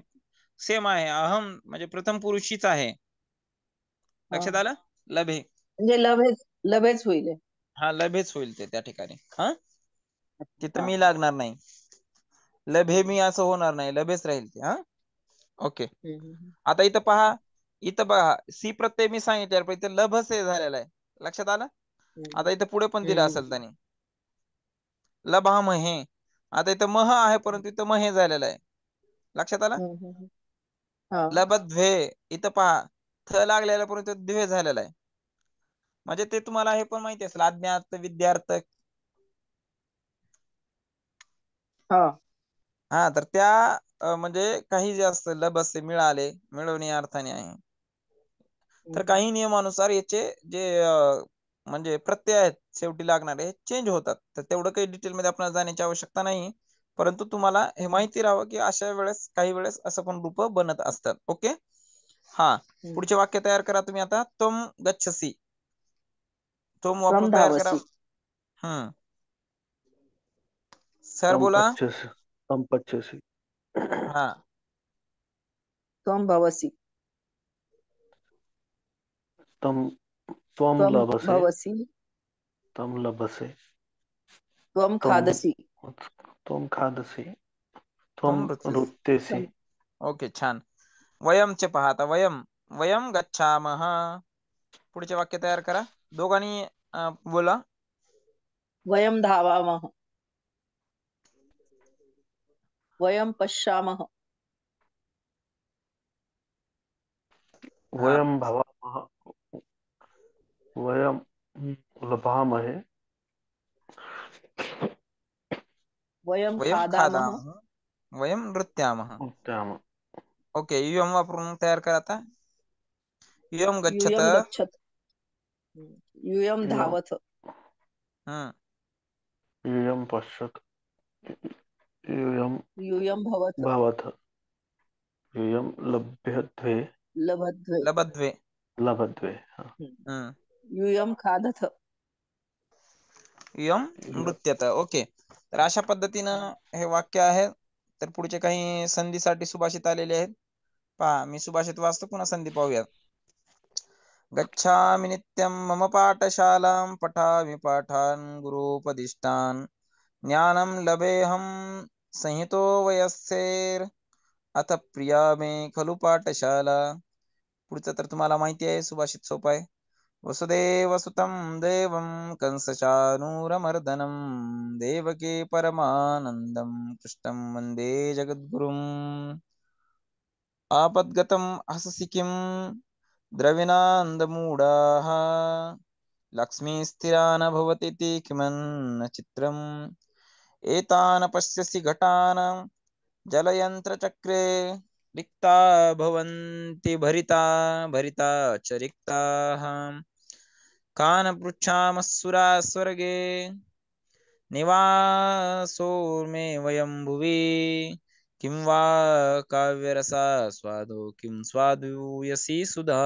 सेम आहे. अहम म्हणजे प्रथम पुरुषीच आहे, हा, लक्षात आलं. लभे, म्हणजे लभेच लभेच होईल हे. हा लभेच होईल ते त्या ठिकाणी. हा, तिथं हा. मी लागणार नाही. लभे मी असं होणार नाही, लभेच राहील ते. हा, ओके. आता इथं पहा, इथं बघा, सी प्रत्यय मी सांगितलं, पण इथं लभस हे झालेला आहे, लक्षात आलं. आता इथं पुढे पण दिलं असेल त्याने, लभामहे. आता इथं मह आहे, परंतु इथं महे झालेलं आहे, लक्षात आलं. हा. लबद्वे, इथं पहा, थ लागलेला परंतु द्वे झालेला आहे. म्हणजे ते तुम्हाला हे पण माहिती असेल, अज्ञात विद्यार्थ. हा. हा, तर त्या म्हणजे काही जे असतं लबसे मिळाले, मिळवणे या अर्थाने आहे. तर काही नियमानुसार याचे जे म्हणजे प्रत्यय आहेत शेवटी लागणारे, हे चेंज होतात. तर तेवढं काही डिटेल मध्ये आपल्याला जाण्याची आवश्यकता नाही, परंतु तुम्हाला हे माहिती राहावं की अशा वेळेस काही वेळेस असं पण रूप बनत असतात. ओके. हा, पुढचे वाक्य तयार करा तुम्ही आता. तुम गच्छसी, तुम त्वम वापरून तयार करा. धावसी. सर बोला. तम पच्चसी. हा, त्वम भवसी. तम त्वम त्वम लभसे. भवसी. तम लभसे. त्वम तम खादसी. त्वम खादसी. त्वम तुम नृत्यसी. नृत्यसी. त्वम- ओके, छान. वयमचे पहा आता. वयम, वयम गच्छामः. पुढचे वाक्य तयार करा, दोघांनी बोला. वयम धावामः. वयम पश्यामः. हा, वयम भवामः. वयम लभामहे. वयम वयम खादामः. खादामः. वयम नृत्यामः. त्याम ओके, युयम वापरून तयार करा आता. युयम गच्छत. यूयम गच्छत. यूयम युयम धावत. हम्म, युयम पश्यत. युयम यूयम भवत. भवथ. युयम लभ्यध्वे. लभध्वे. लबद्वे. लभध्वे. हम्म, यूयम खादथ. युयम नृत्यत. ओके, तर अशा पद्धतीनं हे वाक्य आहे. तर पुढचे काही संधीसाठी सुभाषित आलेले आहेत. पहा, मी सुभाषित वाचतो, पुन्हा संधी पाहूयात. गच्छामि नित्यं मम पाठशालां, पठामि पाठान् गुरूपदिष्टान्, ज्ञानं लभेऽहं संहितो वयस्यैर्, अथ प्रिया मे खलु पाठशाला. पुढचं तर तुम्हाला माहिती आहे, सुभाषित सोपं आहे. वसुदेवसुतं देवं कंसचानूरमर्दनं, देवकी परमानन्दं कृष्णं वन्दे जगद्गुरुम्. आपद्गतं हससि किं द्रविणान्दमूढाः, लक्ष्मीस्थिरा न भवतीति किमन्न चित्रम्, एतान् पश्यसि घटानां जलयन्त्रचक्रे, रिक्ता भवन्ति भरिता भरिता च रिक्ताः, कान् पृच्छामः सुराः स्वर्गे, निवासो मे वयं भुवि, किं वा काव्यरसा स्वादो किं स्वादूयसी सुधा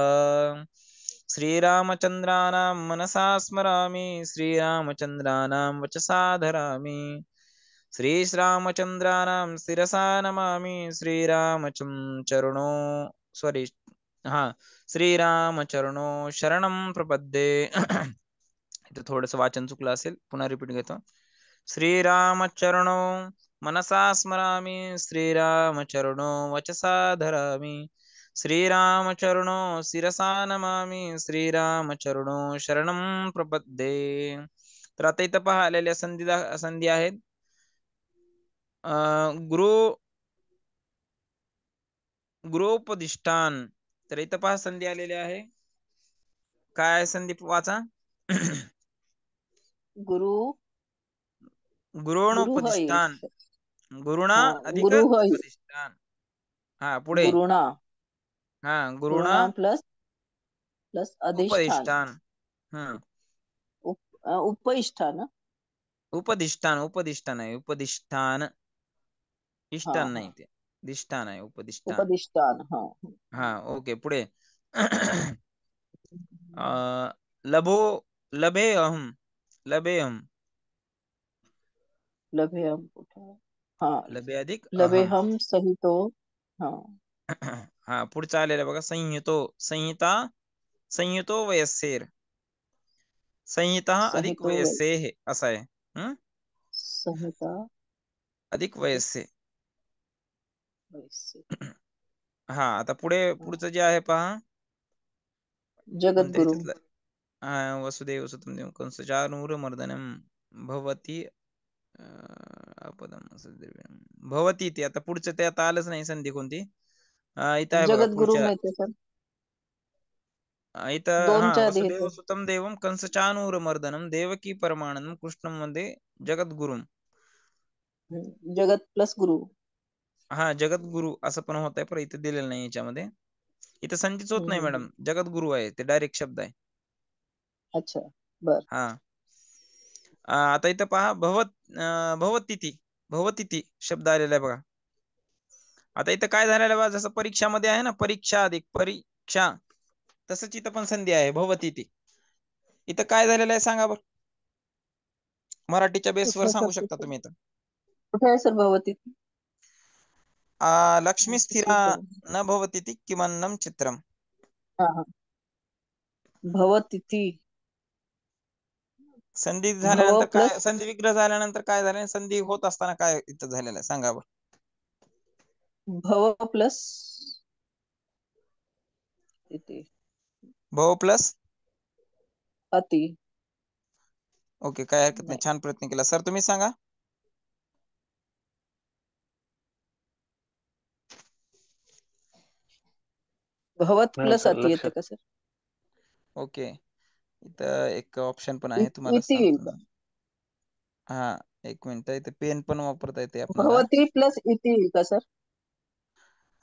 श्रीरामचन्द्राणां मनसा स्मरामि श्रीरामचन्द्राणां वचसा धरामि श्रीरामचन्द्राणां शिरसा नमामि चरणो सॉरी हा श्रीरामचरणो शरणं प्रपद्ये इथं थोडंसं वाचन चुकलं असेल पुन्हा रिपीट घेतो श्रीरामचरणो मनसा स्मरामि श्रीरामचरणो वचसा धरामि श्रीरामचरणो शिरसा नमामि श्रीरामचरणो शरणं प्रपद्ये तर आता इथं पहा आलेल्या संधी आहेत गृह गृहोपदिष्टान तर इथं पहा संधी आलेली आहे काय संधी वाचा गुरु गुरुणोपदिष्टान गुरुहईश गुरुणा हा अधिक गुरुहई उपदिष्टान हा पुढे गुरुणा हा गुरुणा गुरुणा प्लस प्लस अधिष्ठान उपदिष्टान हम्म उपइष्ठान उपदिष्टान उपदिष्टान आहे उपदिष्टान हा इष्टान हा नाही ते दिष्टान आहे उपदिष्टान उपदिष्टान हा हा ओके पुढे लभो लभे अहम लभे अहम लभे हम कुठे आहे? हा लभे अधिक लभे अहम हम सहितो हा हा पुढचा आलेला बघा संहितो संहिता संयुतो वयस्सेर संहिता अधिक सहितो वयस्से हे असं आहे हम्म संहिता अधिक अधिक वयस्से वैश्य हा आता पुढचं जे आहे पहा कोणत्या जगद्गुरु ह्याच्यातलं वसुदेव सुतं देवं कंसचानूरमर्दनं भवती अपदं भवती ते आता पुढचं ते आता आलंच नाही संधी कोणती इथं आहे बघा जगद्गुरु पुढच्या मिळते सर इथं हा दोनच्या आधी वसुदेव येते सुतं देवं कंसचानूरमर्दनं देवकी परमानंदं कृष्णं मध्ये जगद्गुरुम जगत प्लस गुरु हा जगद्गुरु असं पण होत आहे पण इथं दिलेलं नाही याच्यामध्ये इथं संधीच होत नाही हम्म. मॅडम जगद्गुरु आहे ते डायरेक्ट शब्द आहे अच्छा बर हा आता इथं पहा भवतिथी भवतिथी शब्द आलेला आहे बघा आता इथं काय झालेलं आहे बघा जसं परीक्षामध्ये आहे ना परीक्षा अधिक परीक्षा तसंच इथं पण संधी आहे भवतिथी इथं काय झालेलं आहे सांगा बरं मराठीच्या बेसवर कुठे सांगू सर शकता तुम्ही इथं कुठे आहे सर भवती लक्ष्मी स्थिरा न भवतिथी किमन्नम चित्रम हा हा भवतिथी संधी भव झाल्यानंतर प्लस काय संधी विग्रह झाल्यानंतर काय झालं संधी होत असताना काय इथं झालेलं आहे सांगा बरं भव प्लस तिथी भव प्लस अति ओके काय हरकत नाही नाही छान प्रयत्न केला सर तुम्ही सांगा भवत नाही प्लस सर अति येते लक्षात का सर ओके इथं एक ऑप्शन पण आहे तुम्हाला इति येईल सांगतो का मी. हा एक मिनिट इथे पेन पण वापरता येते आपल्याला भवती प्लस इति येईल का सर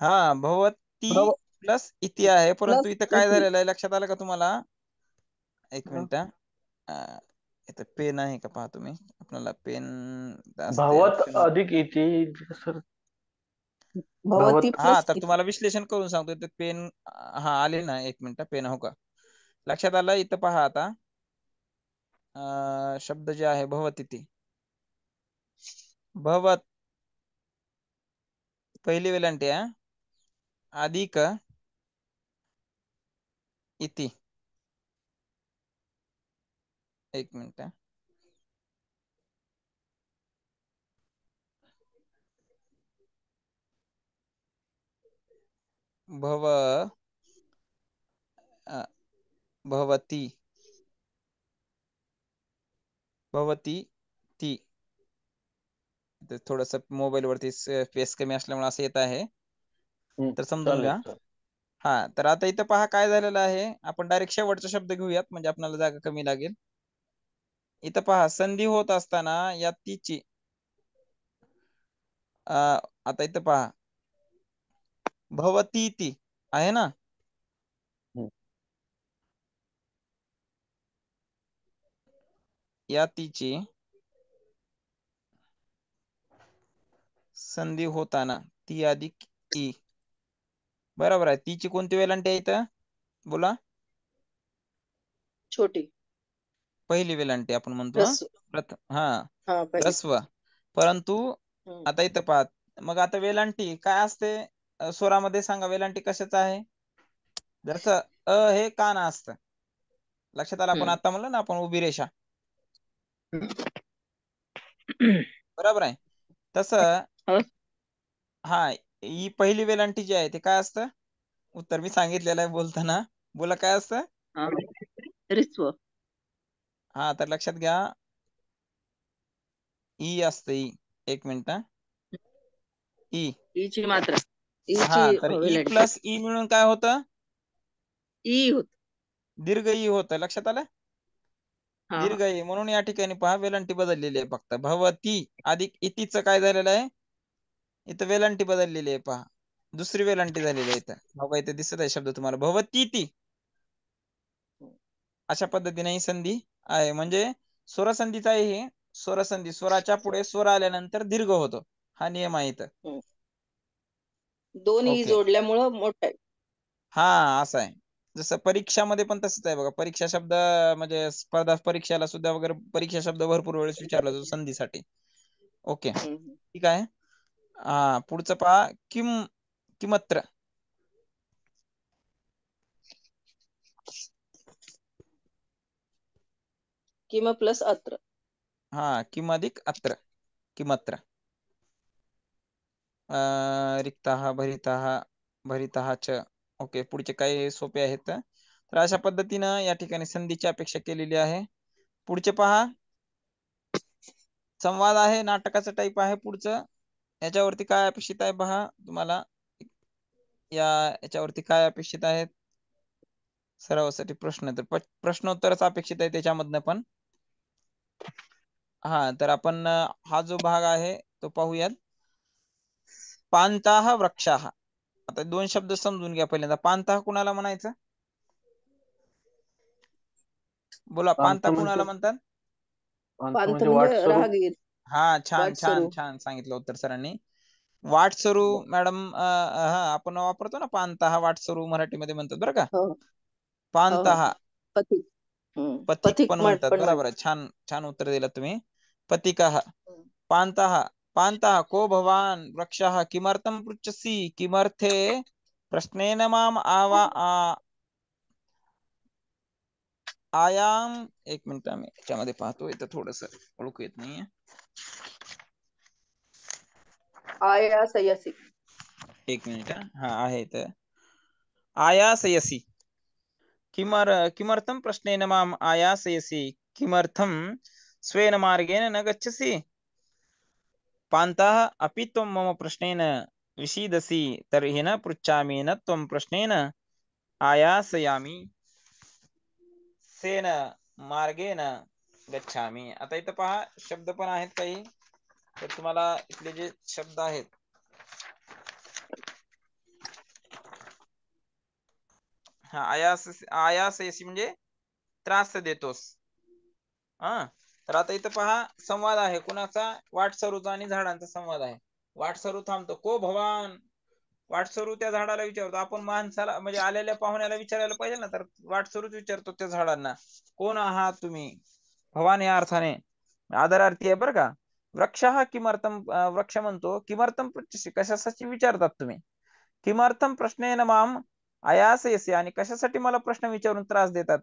हा भवती भव प्लस इति आहे प्लस परंतु इथं काय इति झालेलं आहे लक्षात आलं का तुम्हाला एक हा. मिनिट इथं पेन आहे का पहा तुम्ही आपल्याला पेन असते भावात ऑप्शन अधिक इति सर भवती भावात हा प्लस तर इति तुम्हाला विश्लेषण करून सांगतो इथं पेन हा आले ना एक मिनिट पेन हो का लक्षात आलं इथं पहा आता शब्द जे आहे भवतिथी भवत पहिली वेलांटी आहे अधिक इति एक मिनिट भव भवती भवती ती थोडस मोबाईल वरती स्पेस कमी असल्यामुळे असं येत आहे तर समजून चालेल घ्या सर हा तर आता इथं पहा काय झालेलं आहे आपण डायरेक्ट शेवटचा शब्द घेऊयात म्हणजे आपल्याला जागा कमी लागेल इथं पहा संधी होत असताना या तीची आता इथं पहा भवती ती आहे ना हम्म. या तीची संधी होताना ती अधिक ई. बरोबर आहे. तीची कोणती वेलांटी आहे इथं? बोला. छोटी. पहिली वेलांटी आपण म्हणतो. ह्रस्व. हा हा पहिली. ह्रस्व. परंतु हम्म. आता इथं पाहत, मग आता वेलांटी काय असते स्वरामध्ये? सांगा, वेलांटी कशाच आहे? जसं हे काना असतं, लक्षात आलं? आपण आता म्हणलं ना आपण उभी रेषा, बरोबर आहे. तसं हो. हा, ही पहिली वेलांटी जी आहे ते काय असतं? उत्तर मी सांगितलेलं आहे बोलताना. बोला, काय असतं? हा. ह्रस्व. हा, तर लक्षात घ्या, ई असतं. ई. एक मिनिट. ई. ईची मात्रा. हा, ईची तर ई वेलांटी. प्लस ई मिळून काय होतं? ई होत. दीर्घ ई होतं. लक्षात आलं? हा दीर्घ ई. म्हणून या ठिकाणी पहा, वेलांटी बदललेली आहे फक्त. भवती अधिक इतीचं काय झालेलं आहे? इथं वेलांटी बदललेली आहे पहा. दुसरी वेलांटी झालेली आहे इथं. बघा, इथे दिसत आहे शब्द तुम्हाला, भवती ती. अशा पद्धतीने ही संधी आहे. म्हणजे स्वरसंधीचा आहे हे. स्वरसंधी, स्वराच्या पुढे स्वर आल्यानंतर दीर्घ होतो. हा नियम आहे इथं. दोन ई ओके. जोडल्यामुळं मोठं आहे. हा, असं आहे. जसं परीक्षामध्ये पण तसंच आहे बघा. परीक्षा शब्द म्हणजे स्पर्धा परीक्षेला सुद्धा वगैरे परीक्षा शब्द भरपूर वेळेस विचारला जातो संधीसाठी. ओके, ठीक आहे. हा, पुढचं पहा, किमत्र. किम प्लस अत्र. हा, किम अधिक अत्र, किमत्र. रिक्ताः, भरिताः, भरिताः च. ओके, पुढचे काही सोपे आहेत. तर अशा पद्धतीनं या ठिकाणी संधीची अपेक्षा केलेली आहे. पुढचे पहा, संवाद आहे, नाटकाचं टाईप आहे पुढचं. याच्यावरती काय अपेक्षित आहे पहा तुम्हाला. याच्यावरती काय अपेक्षित आहेत? सरावासाठी प्रश्न, तर प्रश्नोत्तरच अपेक्षित आहे त्याच्यामधनं पण. हा, तर आपण हा जो भाग आहे तो पाहूयात. पान्ताः वृक्षाः. आता दोन शब्द समजून घ्या पहिल्यांदा. पान्ताः कुणाला म्हणायचं? बोला, पांत पान्ता म्हणजे कुणाला म्हणतात? पांत पांत म्हणजे म्हणजे वाटस्वरूप. राहगीर. हा, छान छान वाटसरू. छान सांगितलं उत्तर सरांनी. वाटसरू मॅडम, हा आपण वापरतो ना पान्ताः, वाटसरू मराठीमध्ये म्हणतात बरं का. हो हो हो. पान्ताः, पथिक. पथिक पथिक पण म्हणतात. पण बरोबर आहे. छान छान उत्तर दिलं तुम्ही. पथिकः. पान्ताः. पान्ताः को भवान् वृक्षः किमर्थं पृच्छसि? किमर्थे प्रश्नेन माम आयाम. एक मिनिट, आम्ही त्याच्यामध्ये पाहतो. इथं थोडस ओळखू येत नाहीये. आयासयसि. एक मिनिट. हा, आहे इथं. आयासयसि. किमर्थं प्रश्नेन माम आयासयसि? किमर्थं स्वेन मार्गेण न गच्छसि? पान्ताः अपि त्वं मम प्रश्नेन विषीदसि तर्हि न पृच्छामि, न त्वं प्रश्नेन आयासयामि, सेन मार्गेण गच्छामि. आता इथं पहा, शब्द पण आहेत काही. तर तुम्हाला इथले जे शब्द आहेत, हा, आयासयसी म्हणजे त्रास देतोस. हा, तर आता इथं पहा, संवाद आहे कुणाचा? वाटसरूचा आणि झाडांचा संवाद आहे. वाटसरू थांबतो. को भवान. वाटसरू त्या झाडाला विचारतो. आपण माणसाला म्हणजे आलेल्या पाहुण्याला विचारायला पाहिजे ना, तर वाटसरूच विचारतो त्या झाडांना, कोण आहात तुम्ही? भवान या अर्थाने आदरार्थी आहे बरं का. वृक्ष हा किमर्थम, वृक्ष म्हणतो किमर्थम पृच्छसि, कशासाठी विचारतात तुम्ही? किमर्थम प्रश्नेन माम आयासयसि, आणि कशासाठी मला प्रश्न विचारून त्रास देतात?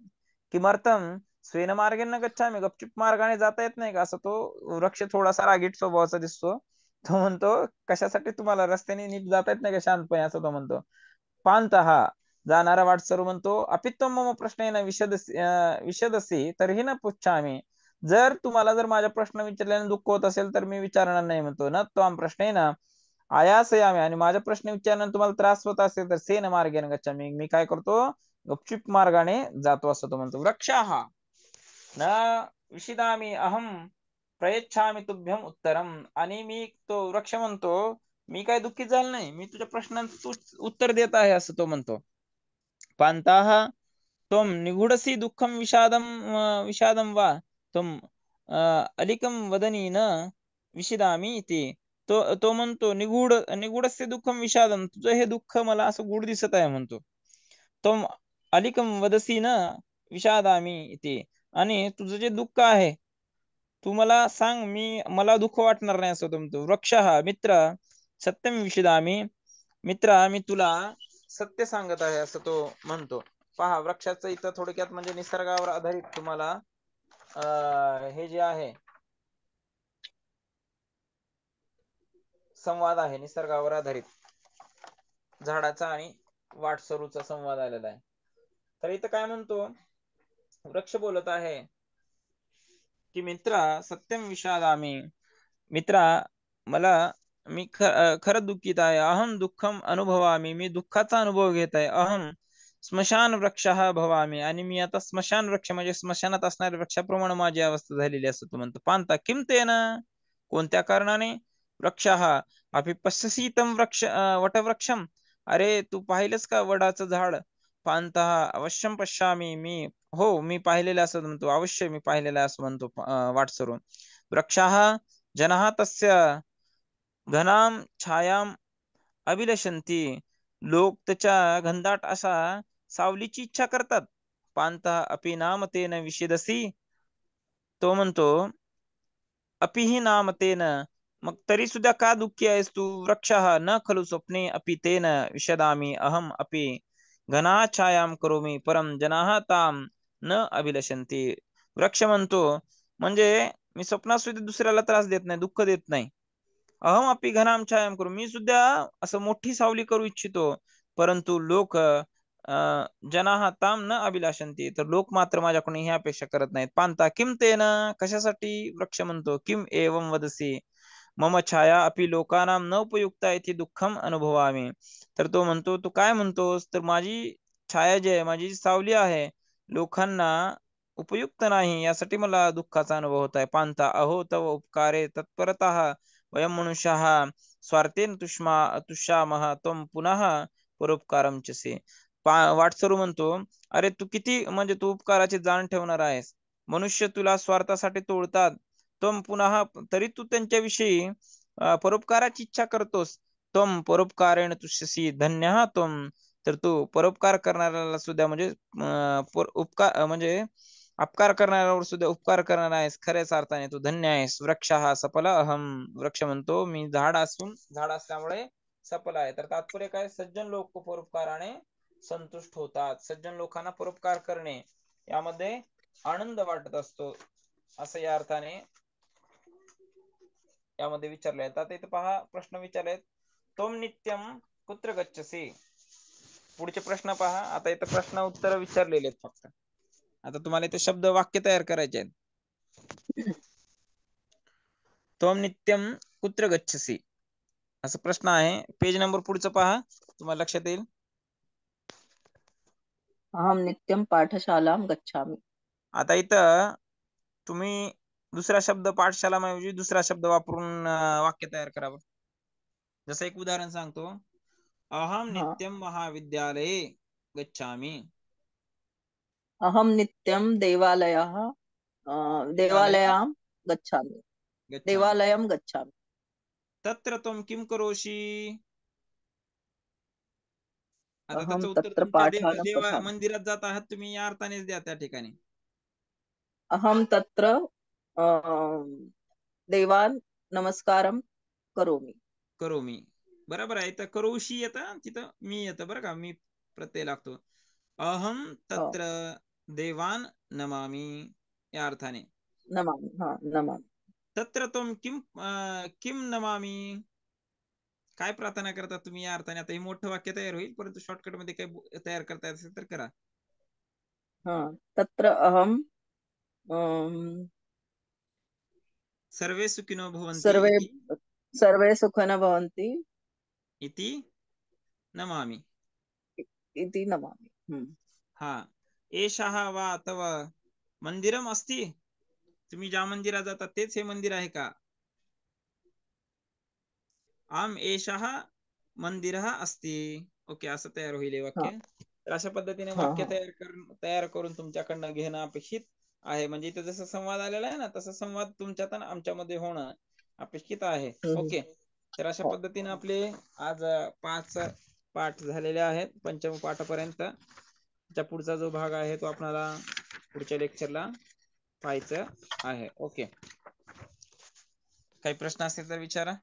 किमर्थम स्वेन मार्गेन गच्छामि, गपचूप मार्गाने जाता येत नाही का? असं तो वृक्ष थोडासा रागीट स्वभावाचा दिसतो. तो म्हणतो, कशासाठी तुम्हाला रस्त्याने नीट जाता येत नाही का शांतपणे? असं तो म्हणतो. पान्ताः, जाणारा वाटसरू म्हणतो, अपित्वं मम प्रश्नेन विशदसि तर्हि न पृच्छामि. जर तुम्हाला जर माझ्या प्रश्न विचारल्याने दुःख होत असेल तर मी विचारणार नाही म्हणतो. न त्वां प्रश्नेन आयासयामि, आणि माझ्या प्रश्न विचारल्याने तुम्हाला त्रास होत असेल तर सेन मार्गेन गच्छामि, मी काय करतो? गपचूप मार्गाने जातो, असं तो म्हणतो. वृक्षाः न विशिदामि अहम प्रयच्छामि तुभ्यम उत्तरम, आणि मी तो वृक्ष म्हणतो, मी काय दुःखी झालो नाही, मी तुझ्या प्रश्नांचं उत्तर देत आहे, असं तो म्हणतो. पान्ताः त्वं निगूढसि दुःखं विषादं वा त्वं अलिकं वदनी न विशिदामि इति. तो म्हणतो निगूढस्य दुःखम विषादम, तुझं हे दुःख मला असं गूढ दिसत आहे म्हणतो. तो अलिकम वदसी न विषादामी इति, आणि तुझं जे दुःख आहे तू मला सांग, मला दुःख वाटणार नाही असं तो म्हणतो. वृक्ष मित्र सत्यम विषदामी, मित्रा मी तुला सत्य सांगत आहे असं तो म्हणतो. पहा, वृक्षाचं इथं थोडक्यात म्हणजे निसर्गावर आधारित तुम्हाला हे जे आहे संवाद आहे, निसर्गावर आधारित झाडाचा आणि वाटसरूचा संवाद आलेला आहे. तर इथं काय म्हणतो, वृक्ष बोलत आहे की मित्रा सत्यम विषादामी, मित्रा मी खरं दुःखित आहे. अहम दुःखम अनुभवामी, मी दुःखाचा अनुभव घेत आहे. अहम स्मशान वृक्ष भवामी, आणि मी आता स्मशान वृक्ष म्हणजे स्मशानात असणाऱ्या वृक्षाप्रमाणे माझी अवस्था झालेली असं तो म्हणतो. पांता किम तेन, कोणत्या कारणाने? वृक्ष अपि पश्यसि तं वटवृक्षम, अरे तू पाहिलंस का वडाचं झाड? पांता अवश्यम पश्यामी, मी पाहिलेलं असं म्हणतो. अवश्य मी पाहिलेलं असं म्हणतो वाटसरून. वृक्षाः जनाः तस्य घनाम छायाम अभिलषंती, लोक त्याच्या घनदाट असा सावलीची इच्छा करतात. पांता अपि नाम तेन विषेदसी, तो म्हणतो अपिही नाम तेन, मग तरी सुद्धा का दुःखी आहेस तू? वृक्षः न खलु स्वप्ने अपि तेन विशदामी, अहम अपि घना छायाम करोमी परम जनाः ताम न अभिलषंती. वृक्ष म्हणतो म्हणजे मी स्वप्नात सुद्धा दुसऱ्याला त्रास देत नाही, दुःख देत नाही. अहम अपि घनाम छायाम करू, मी सुद्धा असं मोठी सावली करू इच्छितो, परंतु लोक जनाः ताम न अभिलाषंती, तर लोक मात्र माझ्याकडून ही अपेक्षा करत नाहीत. पांता किम तेन, कशासाठी? वृक्ष म्हणतो किम एवं वदसी मम छाया अपि लोकानाम न उपयुक्ता इति दुःखम अनुभवामी, तर तो म्हणतो तू काय म्हणतोस, तर माझी छाया जी आहे, माझी जी सावली आहे, लोकांना उपयुक्त नाही, यासाठी मला दुःखाचा अनुभव होत आहे. पांता अहो तव उपकारे तत्परतः वयम मनुष्याः स्वार्थेन तुष्यामः त्वं पुनः परोपकारम चसे. वाटसरू म्हणतो अरे तू किती म्हणजे तू उपकाराची जाण ठेवणार आहेस. मनुष्य तुला स्वार्थासाठी तोडतात, त्वं पुन्हा तरी तू त्यांच्याविषयी परोपकाराची इच्छा करतोस. त्वं परोपकारेण तुष्यसी धन्यः त्वं, तर तू परोपकार करणाऱ्याला सुद्धा म्हणजे उपकार म्हणजे अपकार करणाऱ्यावर सुद्धा उपकार करणार आहेस, खऱ्याच अर्थाने तू धन्य आहेस. वृक्ष हा सफल अहम, वृक्ष म्हणतो मी झाड असल्यामुळे सफल आहे. तर तात्पर्य काय? सज्जन लोक परोपकाराने संतुष्ट होतात. सज्जन लोकांना परोपकार करणे यामध्ये आनंद वाटत असतो, असं या अर्थाने यामध्ये विचारले. आता इथे पहा प्रश्न विचारले, तोम नित्यम कुत्र गच्छसी. पुढचे प्रश्न पहा. आता इथे प्रश्न उत्तर विचारलेले आहेत फक्त. आता तुम्हाला इथे शब्द वाक्य तयार करायचे आहेत. त्वम नित्यम कुत्र गच्छसी असा प्रश्न आहे. पेज नंबर पुढचं पहा, तुम्हाला लक्षात येईल. अहम नित्यम पाठशालां गच्छामि. आता इथं तुम्ही दुसरा शब्द पाठशाला ऐवजी दुसरा शब्द वापरून वाक्य तयार करावं. जसं एक उदाहरण सांगतो, अहम नित्यम महाविद्यालये गच्छामि. अहम नित्यम देवालयां गच्छामि. देवालयं गच्छामि. तत्र त्वं किं करोषि. आता त्याचं अहम उत्तर तत्र तुमच्या पाठानं देवा पठामि. मंदिरात जात आहात तुम्ही, या अर्थानेच द्या त्या ठिकाणी. अहम तत्र देवान नमस्कारम करोमि. करोमी, बरोबर आहे. इथं करोशी येतं, तिथं मी येतं बरं का, मी प्रत्यय लागतो. अहम तत्र देवान नमामि या अर्थाने. नमामि. तत्र त्वं किं नमामि, काय प्रार्थना करता तुम्ही या अर्थाने. आता हे मोठं वाक्य तयार होईल, परंतु शॉर्टकट मध्ये काही तयार करता येत असेल तर करा. तत्र अहम सर्वे सुखिनो भवन्ति सर्वे सुखिनो भवन्ति इति नमामि. इति नमामि. हा, एषः वा तव मंदिरम अस्ति, तुम्ही ज्या मंदिरात जाता तेच हे मंदिर आहे का. आम एषः मंदिरः अस्ति. ओके, असं तयार होईल हे वाक्य. तर अशा पद्धतीने वाक्य तयार करून तुमच्याकडनं घेणं अपेक्षित आहे. म्हणजे इथं जसं संवाद आलेला आहे ना, तसं संवाद तुमच्यात आणि आमच्यामध्ये होणं अपेक्षित आहे. ओके, तर अशा हो. पद्धतीने आपले आज 5 पाठ झालेले आहेत पंचम पाठापर्यंत. त्याच्या पुढचा जो भाग आहे तो आपल्याला पुढच्या लेक्चरला पाहायचं आहे. ओके, काही प्रश्न असतील तर विचारा.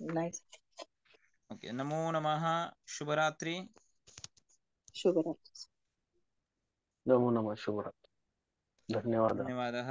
नाही. ओके, नमो नमः, शुभरात्री. शुभरात्री. नमो नमः, शुभरात्री. धन्यवाद. धन्यवादः.